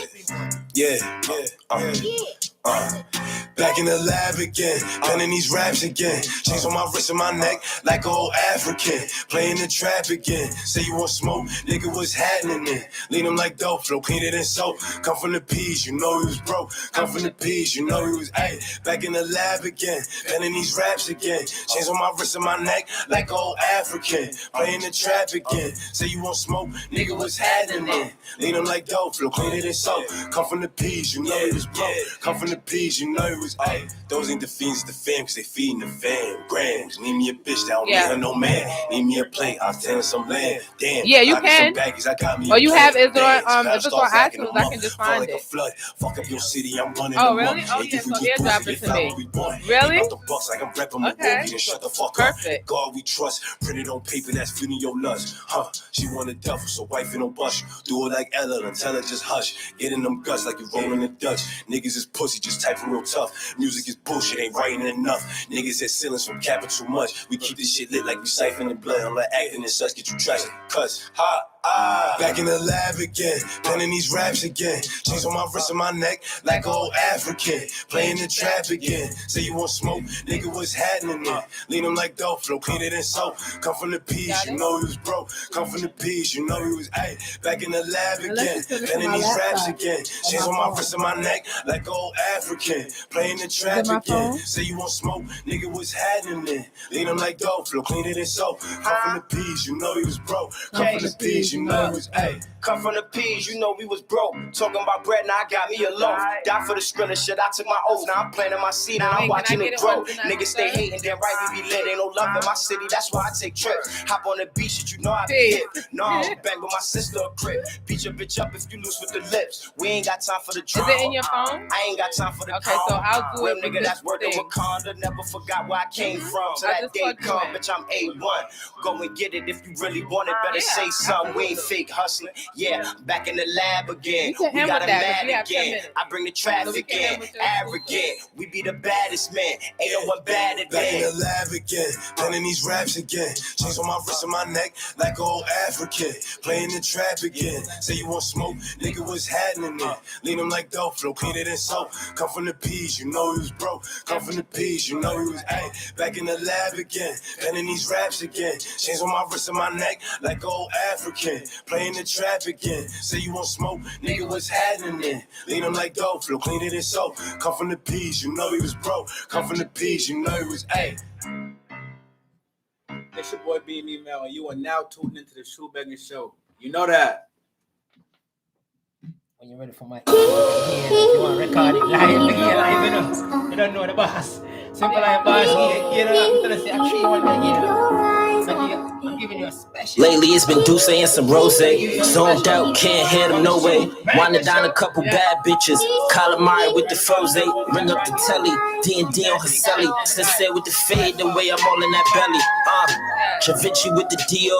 Back in the lab again, penning these raps again. Chains on my wrist and my neck like an old African. Playing the trap again. Say you want smoke, nigga, what's happening then? Lean him like dope, flow cleaner than soap. Come from the P's, you know he was broke. Come from the P's, you know he was ayy. Back in the lab again, penning these raps again. Chains on my wrist and my neck like an old African. Playing the trap again. Say you want smoke, nigga, what's happening then? Lean him like dope, flow cleaner than soap. Come from the P's, you know he was broke. Come from from the P's, you know it was, hey, those ain't the fiends, the fam, cause they feeding the fam. Grams, need me a bitch that don't need her no man. Need me a plate, I'll tell some land. Damn, Yeah, you can. I got me Or you have, is it Dance, on, if it's on start racking iTunes, them I up. can just Fall find like a it. flood. Fuck up your city, I'm running Oh, them really? up. Oh, They yeah, think so we here, just drop pussy, it they to found me. what we want. Really? Ain't about the bucks like I'm repping my Okay. baby, then shut the fuck up. Perfect. God we trust, printed on paper that's feeding your nuts. Huh, she want a devil, so wife ain't no bust. Do it like Ella and tell her just hush. Get in them guts like you rolling the Dutch. Niggas is pussy, just typing real tough. Music is bullshit, ain't writing enough. Niggas hit ceilings from capping too much. We keep this shit lit like we siphoning blood. I'm like acting and such, get you trashed. Cuss, ha, ah. Back in the lab again, penning these raps again. Chains on my wrist and my neck like old African. Playing the trap again. Say you want smoke, nigga, what's happening there? Lean them like dope, flow cleaner than soap. Come from the P's, you know he was broke. Come from the P's, you know he was, ayy. Back in the lab again, penning these raps again. Chains on my wrist and my neck like old African. Playing the trap again. Say you want smoke, nigga, what's happening there? Lean them like dope, flow cleaner than soap. Come from the P's, you know he was broke. Come from the P's, you know he was, ayy. Come from the P's, you know we was broke. Talking about bread, now I got me a loaf. Die for the skrilla shit, I took my oath. Now I'm planting my seed and I'm watching it grow. Niggas stay hating, then right we be lit. Ain't no love in my city, that's why I take trips. Hop on the beach, shit, you know I be hip. No, I don't bang with my sister a crib. Beat your bitch up if you loose with the lips. We ain't got time for the drama. Is it in your phone? I ain't got time for the Okay, so I'll do real it. nigga that's working with Conda. Never forgot where I came from. So that day come, bitch, I'm A1. Go and get it if you really want it. Better say something. We ain't fake hustling. Yeah, back in the lab again. We got a mad again. I bring the traffic in. Arrogant. We be the baddest man. Ain't no one bad at Back in that. the lab again, penning these raps again. Chains on my wrist and my neck like old African. Playing the trap again. Say you want smoke, nigga, what's happening there? Lean them like dope, flow cleaner than soap. Come from the P's, you know he was broke. Come from the P's, you know he was, ayy. Back in the lab again, penning these raps again. Chains on my wrist and my neck like old African. Playing the trap again. Say you want smoke, nigga, what's happening there? Lean them like dope, flow cleaner than soap. Come from the P's, you know he was broke. Come from the P's, you know he was, ayy. It's your boy B Email, and you are now tuned into the SHUBANGASHOW. You know that. When you're ready for my you want to record it live, you know. You don't know the boss. Simple like boss, you know, I'm gonna say a 3-1 I'm giving you a special. Lately it's been Douce and some rosé. Zoned out, can't hear them no way. Winding down a couple bad bitches. Calamari with the froze. Ring up the telly. D&D on her celly. Sincere with the fade, the way I'm all in that belly. Travinci with the Dio.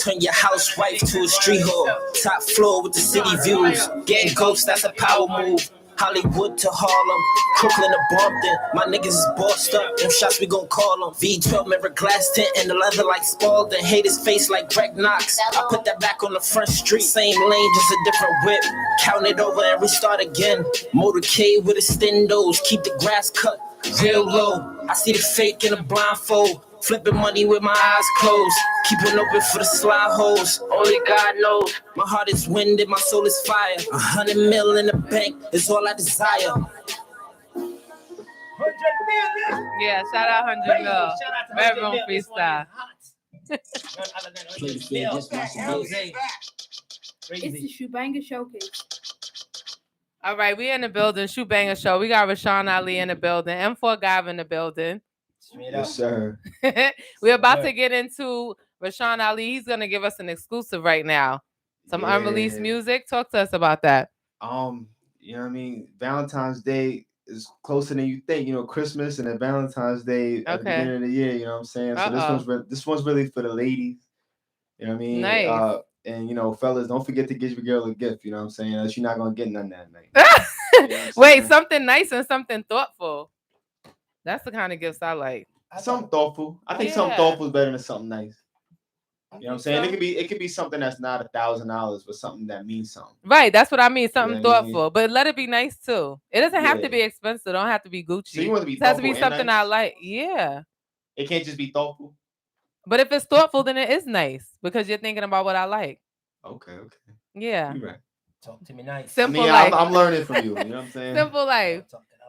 Turn your housewife to a street whore. Top floor with the city views. Getting ghosts, that's a power move. Hollywood to Harlem, Brooklyn to Brompton. My niggas is bossed up, them shots we gon' call them. V12 mirror glass tint and the leather like Spalding. Hate his face like Greg Knox. I put that back on the front street. Same lane, just a different whip. Count it over and restart again. Motorcade with a stendos, keep the grass cut real low. I see the fake in a blindfold. Flipping money with my eyes closed. Keep it open for the slide holes. Only God knows. My heart is wind and my soul is fire. 100 mil in the bank is all I desire. 100 million. Yeah, shout out 100 mil. Bedroom freestyle. Play the field just once again. It's the Shubanga Showcase. All right, we in the building. Shubanga Show. We got Rashaun Ali in the building. M4Guyver in the building. Yes, sir. We're about to get into Rashaun Ali. He's gonna give us an exclusive right now. Some unreleased music. Talk to us about that. You know what I mean? Valentine's Day is closer than you think. You know, Christmas and then Valentine's Day at the beginning of the year. You know what I'm saying? So this one's really for the ladies. You know what I mean? Nice. And you know, fellas, don't forget to get your girl a gift. You know what I'm saying? Else you're not gonna get none that night. You know Wait, something nice and something thoughtful. That's the kind of gifts I like. Something thoughtful. I think something thoughtful is better than something nice. You know what I'm saying? It could be something that's not $1,000, but something that means something. Right, that's what I mean. Something thoughtful, I mean? but let it be nice too. It doesn't have to be expensive. Don't have to be Gucci. So you want to be it has to be thoughtful and something nice? I like. Yeah. It can't just be thoughtful. But if it's thoughtful, then it is nice because you're thinking about what I like. Okay. Yeah. You're right. Talk to me nice. Simple I mean, life. I'm learning from you. You know what I'm saying? Simple life.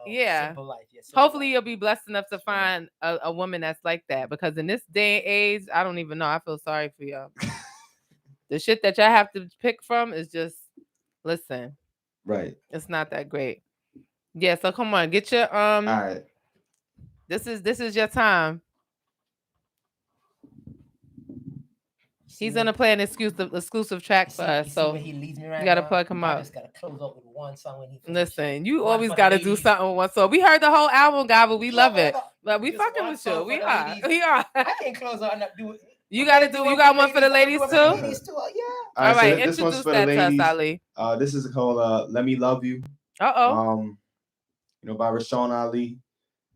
Yeah. Simple life. Yes, simple Hopefully life. you'll be blessed enough to find a woman that's like that because in this day and age, I don't even know. I feel sorry for y'all. The shit that y'all have to pick from is just, listen. Right. It's not that great. Yeah, so come on, get your All right. This is your time. He's gonna play an exclusive track for us. So he leaves me right you gotta now. plug him I out. just gotta close out with one song when he finishes. Listen, you One always for the gotta do ladies. something with one song. We heard the whole album, guy, but we love it. But we Just fucking one with you. song We for the are. ladies. We are. I can close out and not do it. You gotta do. You got one for the ladies too. Yeah. All right, so this one's introduce for that the to us, ladies. Ali. This is called "Let Me Love You." By Rashaun Ali.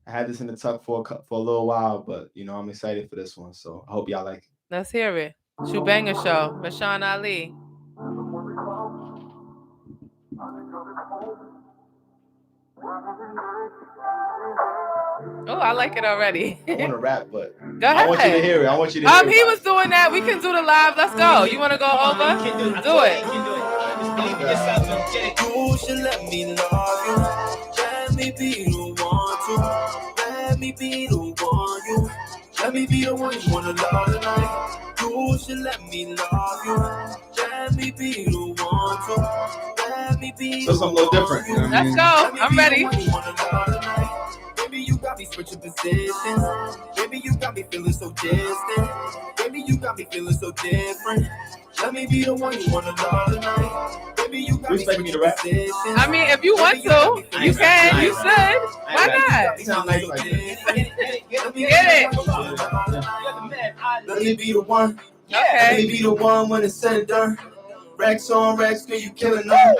I had this in the tuck for a little while, but I'm excited for this one. So I hope y'all like it. Let's hear it. Shubanga Show, Rashaun Ali. Oh, I like it already. I want to rap, but go ahead. I want you to hear it. I want you to hear it. He was doing that. We can do the live. Let's go. You want to go over? Do it. You should let me love you. Let me be the one to. Let me be the one you. Let me be the one you wanna love tonight. You should let me love you. Let me be the one to. Let me be. So something a little different. You know what I mean? Let's go. I'm ready. Baby, you got me switching positions. Baby, you got me feeling so distant. Baby, you got me feeling so different. Let me be the one you wanna love tonight. Baby, you got me switching positions. I mean, if you want to, you can. You should. Why not? Sound like Get it. Let me be the one. Okay. Let me be the one when it's said and done. Racks on racks, girl, you killing them.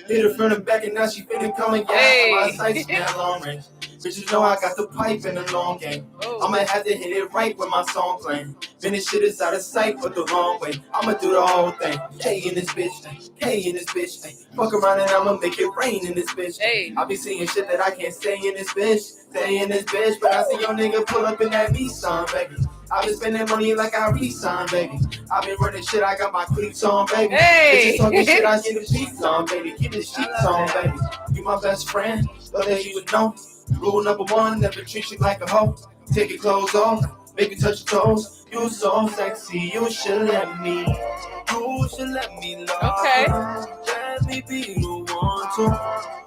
Hit her from the back and now she finna come and get my sights now long range. Bitches know I got the pipe in the long game. I'ma have to hit it right when my song playing. Finish shit is out of sight, but the wrong way. I'ma do the whole thing. K in this bitch, K in this bitch. Fuck around and I'ma make it rain in this bitch. I be seeing shit that I can't say in this bitch. Stay in this bitch, but I see your nigga pull up in that Nissan, baby. I been spending money like I re-signed, baby. I been running shit, I got my cleats on, baby. Bitches talking shit, I get the sheets on, baby. Keep the sheets on, baby. You my best friend, but that you would know. Rule number one, never treat you like a hoe. Take your clothes off, make you touch your toes. You so sexy, you should let me. You should let me love. Okay. Let me be the one to.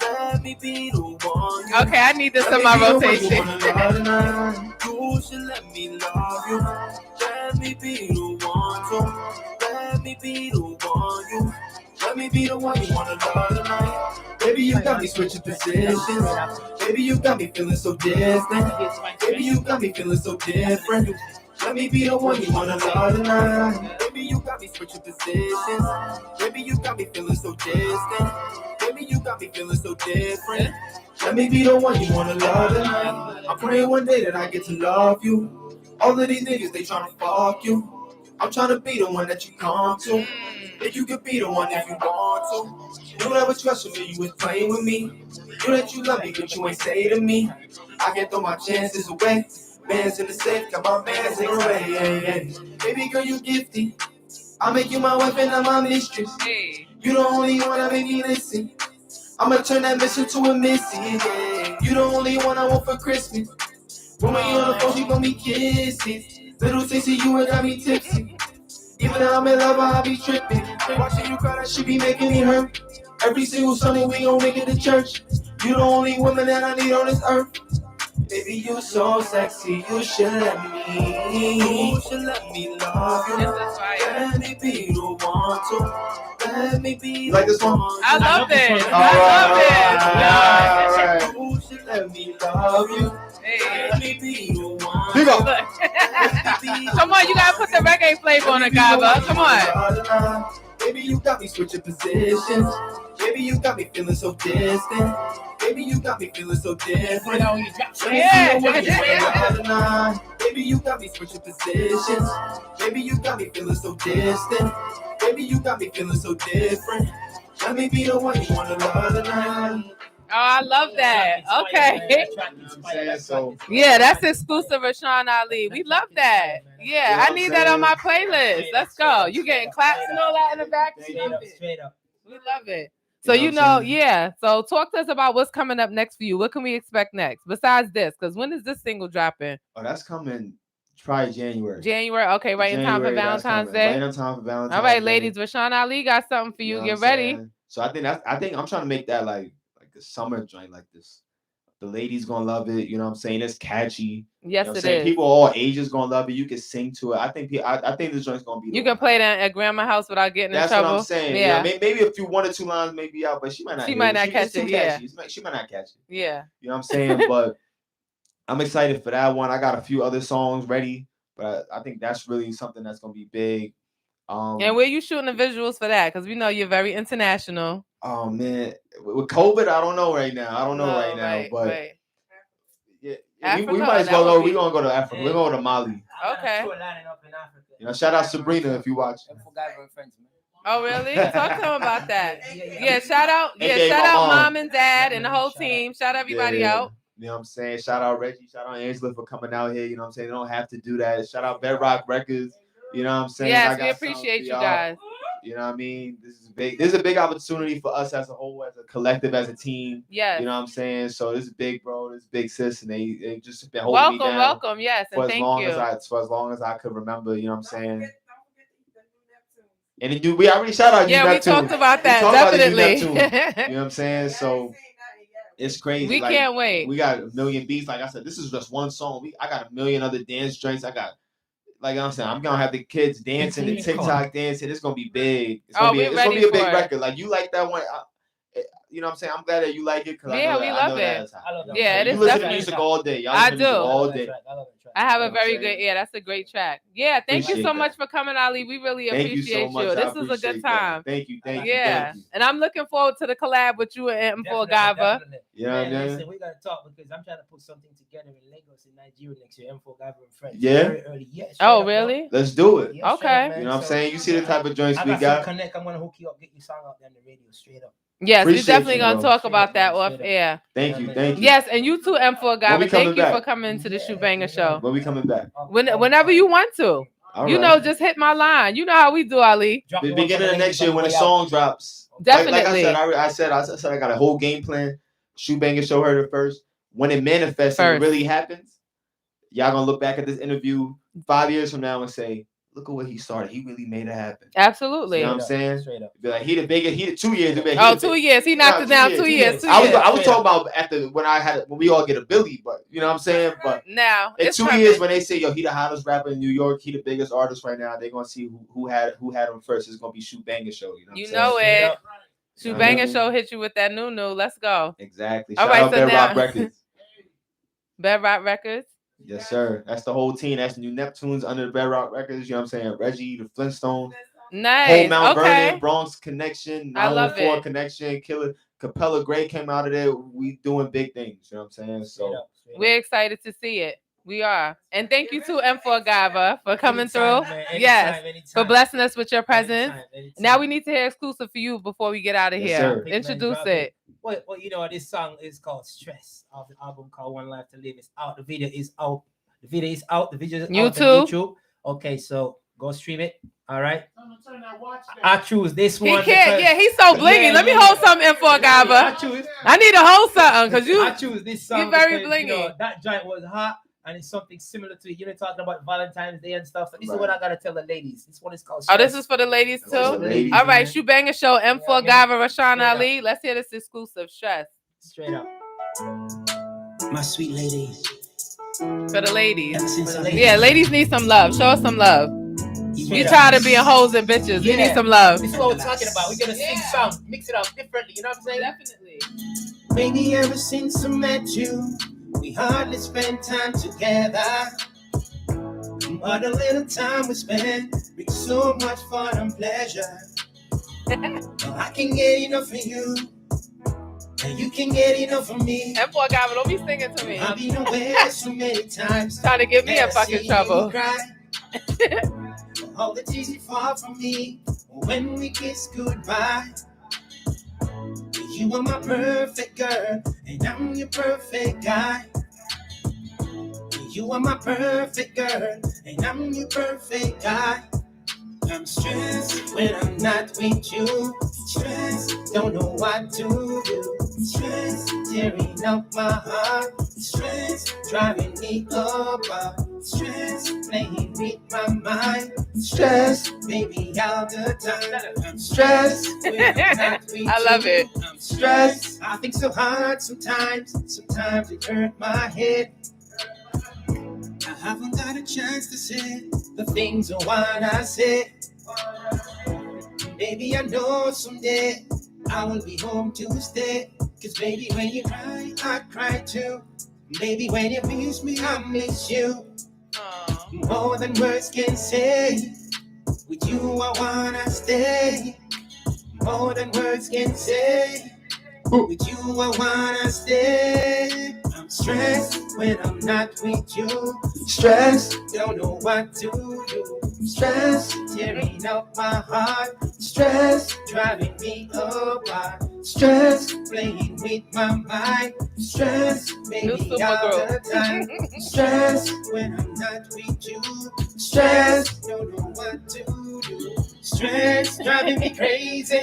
Let me be the one. Okay, I need this in my rotation. You should let me love you. Let me be the one to. Let me be the one you. Let me be the one you wanna love tonight. Baby, you got me switching positions. Baby, you got me feeling so distant. Baby, you got me feeling so different. Let me be the one you wanna love tonight. Baby, you got me switching positions. Baby, you got me feeling so distant. Baby, you got me feeling so different. Let me be the one you wanna love tonight. I'm praying one day that I get to love you. All of these niggas, they tryna fuck you. I'm tryna be the one that you come to. If you could be the one if you want to. You never trusted me, you was playing with me. You that you love me, but you ain't say to me. I can't throw my chances away. Bands in the safe, got my bands in the way. Yeah, yeah. Baby girl, you gifty. I'll make you my wife and I'm my mistress. You the only one that make me listen. I'ma turn that mission to a mission. Yeah. You the only one I want for Christmas. When we on the phone, you gon' be kissing. Little tasty, you ain't got me tipsy. Even though I'm in love, I'll be tripping. Watching you cry, that shit be making me hurt. Every single Sunday, we gon' make it to church. You the only woman that I need on this earth. Baby, you so sexy, you should let me. You should let me love you. Let me be the one to. Let me be You like this one? I love it. I love it. You should let me love you. Let me be the one. Here you go. Come on, you gotta put the reggae flavor on it, Guyver. Come on. Baby, you got me switching positions. Baby, you got me feeling so distant. Baby, you got me feeling so different. Yeah. Baby, you got me switching positions. Baby, you got me feeling so distant. Baby, you got me feeling so different. Let me be the one you wanna love tonight. Oh, I love that. Okay. Yeah, that's exclusive Rashaun Ali. We love that. Yeah, I need that on my playlist. Let's go. You getting claps and all that in the back? Straight up. We love it. So, yeah. So talk to us about what's coming up next for you. What can we expect next besides this? Because when is this single dropping? Oh, that's coming probably January. January. Okay, right in time for Valentine's Day. Right in time for Valentine's Day. All right, ladies. Rashaun Ali got something for you. Get ready. So I think I'm trying to make that like a summer joint like this. The ladies gonna love it. You know what I'm saying? It's catchy. Yes, you know it is. People all ages gonna love it. You can sing to it. I think this joint's gonna be. You can play that at grandma's house without getting in trouble. That's what I'm saying. Yeah. Maybe a few 1 or 2 lines may be out, but she might not. She might not catch it. Yeah. She might not catch it. Yeah. You know what I'm saying? But I'm excited for that one. I got a few other songs ready, but I think that's really something that's gonna be big. And where you shooting the visuals for that? Because we know you're very international. Oh man, with COVID, I don't know right now. But yeah, we might as well go. We're gonna go to Africa. We're going to Mali. Okay. You know, shout out Sabrina if you watch. Oh really? Talk to them about that. Yeah, shout out. Yeah, shout out mom and dad and the whole team. Shout everybody out. You know what I'm saying? Shout out Reggie. Shout out Angela for coming out here. You know what I'm saying? They don't have to do that. Shout out Bedrock Records. You know what I'm saying? Yes, we appreciate you guys. You know what I mean? This is big. This is a big opportunity for us as a whole, as a collective, as a team. Yeah. You know what I'm saying? So this is big, bro. This is big sis, and they just been holding me down. Welcome. Yes, and thank you. For as long as I could remember. You know what I'm saying? And then we already shout out. Yeah, we talked about that. Definitely. You know what I'm saying? So it's crazy. We can't wait. We got a million beats. Like I said, this is just one song. I got a million other dance joints. Like I'm saying, I'm gonna have the kids dancing and TikTok dancing. It's gonna be big. It's gonna be a big record. Like you like that one. You know what I'm saying? I'm glad that you like it. Yeah, we love it. Yeah, it is. You listen to music all day. I do. All day. I have a very good ear. That's a great track. Yeah, thank you so much for coming, Ali. We really appreciate you. This is a good time. Thank you. Yeah, and I'm looking forward to the collab with you and M4Guyver. Yeah, listen, we gotta talk because I'm trying to put something together in Lagos in Nigeria next year. M4Guyver and friends. Yeah. Very early. Yes. Oh, really? Let's do it. Yeah, okay. You know what I'm saying? You see the type of joints we got. Connect. I'm gonna hook you up, get your song out there on the radio straight up. Yes, we're definitely gonna talk about that off air. Thank you. Yes, and you too, M4Guyver. Thank you for coming to the Shoebanger Show. When we coming back? Whenever you want to. All you know, just hit my line. You know how we do, Ali. The beginning of next year when the song drops. Definitely. Like I said, I got a whole game plan. Shoebanger Show heard it first. When it manifests and it really happens, y'all gonna look back at this interview 5 years from now and say, look at what he started. He really made it happen. Absolutely. You know what I'm saying? Straight up. Be like, he the biggest. He the 2 years. 2 years. He knocked it down 2 years. I was talking about when we all get a Billy, but you know what I'm saying? But now in 2 years when they say, yo, he the hottest rapper in New York, he the biggest artist right now, they're gonna see who had him first. It's gonna be Shoebanger Show. You know it. Shoebanger Show hit you with that new. Let's go. Exactly. Shout out Bedrock Records. Bedrock Records. Yes, sir. That's the whole team. That's New Neptunes under the Bedrock Records. You know what I'm saying? Reggie, the Flintstones. Nice. Whole Mount Vernon, Bronx Connection, 914 Connection, Killer. Capella Gray came out of there. We doing big things. You know what I'm saying? So we're excited to see it. We are. And thank you to M4Guyver for coming through. Anytime. For blessing us with your presence. Anytime. Now we need to hear exclusive for you before we get out of here. Sir. Introduce it. Well, you know, this song is called Stress of the album called One Life to Live. It's out. The video is out. The video is out on YouTube. Okay, so go stream it. All right. I choose this one. He can't. Yeah, he's so blingy. Let me hold something M4Guyver. I need to hold something because I choose this song. You're very blingy. You know, that joint was hot. And it's something similar to it. You know, talking about Valentine's Day and stuff. So this is what I gotta tell the ladies. This one is called Stress. Oh, this is for the ladies too? All right, Shoebanger Show, M4Guyver, Rashaun Ali. Let's hear this exclusive. Stress. Straight up. My sweet ladies. For the ladies. Yeah, ladies need some love. Show us some love. You tired of being hoes and bitches. We need some love. This is what we're talking about. We're gonna sing songs, mix it up differently. You know what I'm saying? Definitely. Maybe ever since I met you, we hardly spend time together. But a little time we spend brings so much fun and pleasure. I can get enough of you, and you can get enough of me. M4Guyver, don't be singing to me. I've been away so many times. Trying to get me in fucking trouble. All the tears you fall from me when we kiss goodbye. You are my perfect girl, and I'm your perfect guy. You are my perfect girl, and I'm your perfect guy. I'm stressed when I'm not with you. Stressed, don't know what to do. Stress tearing up my heart. Stress driving me apart. Stress playing with my mind. Stress, baby, all the time. I'm stressed. I love it. I'm stressed. I think so hard sometimes. Sometimes it hurt my head. I haven't got a chance to say the things I wanna say. Baby, I know someday I will be home to stay. Cause baby, when you cry, I cry too. Baby, when you miss me, I miss you. More than words can say. With you, I wanna stay. More than words can say. With you, I wanna stay. I'm stressed when I'm not with you. Stressed, don't know what to do. Stressed, tearing up my heart. Stressed, driving me apart. Stressed, playing with my mind. Stressed, baby, all the time. Stressed when I'm not with you. Stressed, don't know what to do. Stressed, driving me crazy.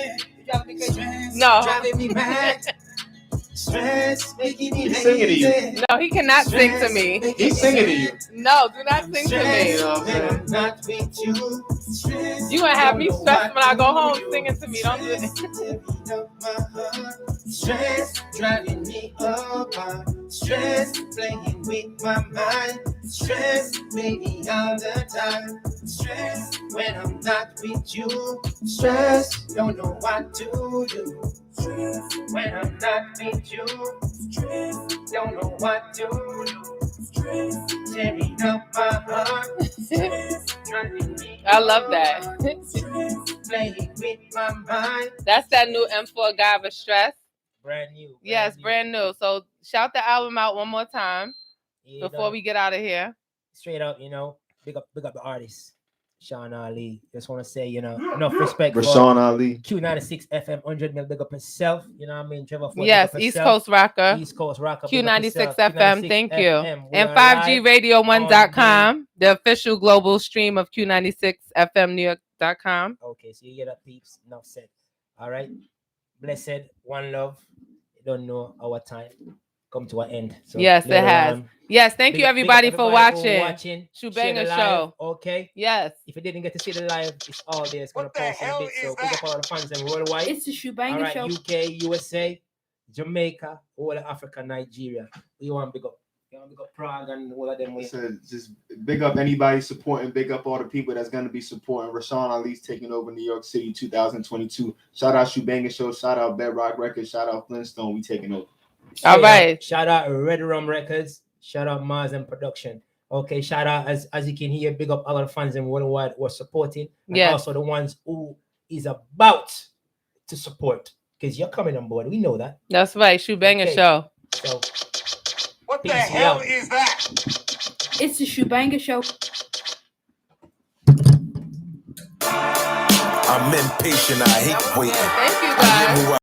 Stress, driving me mad. Stress, making me lazy. No, he cannot sing to me. He's singing to you. No, do not sing to me. I'm not with you. You gonna have me stressed when I go home singing to me. Don't do it. Stress, driving me apart. Stress, playing with my mind. Stress, baby, all the time. Stress, when I'm not with you. Stress, don't know what to do. Stress, when I'm not with you. Stress, don't know what to do. Stress, tearing up my heart. Stress, driving me I love that. playing with my mind. That's that new M4Guyver Stress. Brand new. Yes, brand new. So shout the album out one more time before we get out of here. Straight up, big up the artist, Sean Ali. Just want to say, enough respect Rashaun for Ali. Q96 FM 100 mil. Big up himself. You know what I mean? Trevor Ford, yes, East Coast Rocker. East Coast Rocker. Q96 FM. Thank you. And live 5GRadio1.com, the official global stream of Q96 FM New York.com. Okay, so you get that, peeps. Enough said. All right. Blessed. One love. You don't know our time come to an end. So yes, it has. Yes, thank you everybody for watching. Shubanga Show. Okay. Yes. If you didn't get to see the live, it's all there. It's gonna post in a bit. So big up all the fans and worldwide. It's the Shubanga Show. UK, USA, Jamaica, all of Africa, Nigeria. We want big up. You want big up Prague and all of them. Just big up anybody supporting. Big up all the people that's gonna be supporting. Rashaun Ali's taking over New York City 2022. Shout out Shubanga Show. Shout out Bedrock Records. Shout out Flintstone. We taking over. All right. Shout out Red Rum Records. Shout out Mars and Production. Okay, shout out as you can hear, big up all the fans and worldwide who are supporting. And also the ones who is about to support. Because you're coming on board. We know that. That's right. Shubanga Show. So what the hell is that? It's the Shubanga Show. I'm impatient. I hate waiting. Thank you guys.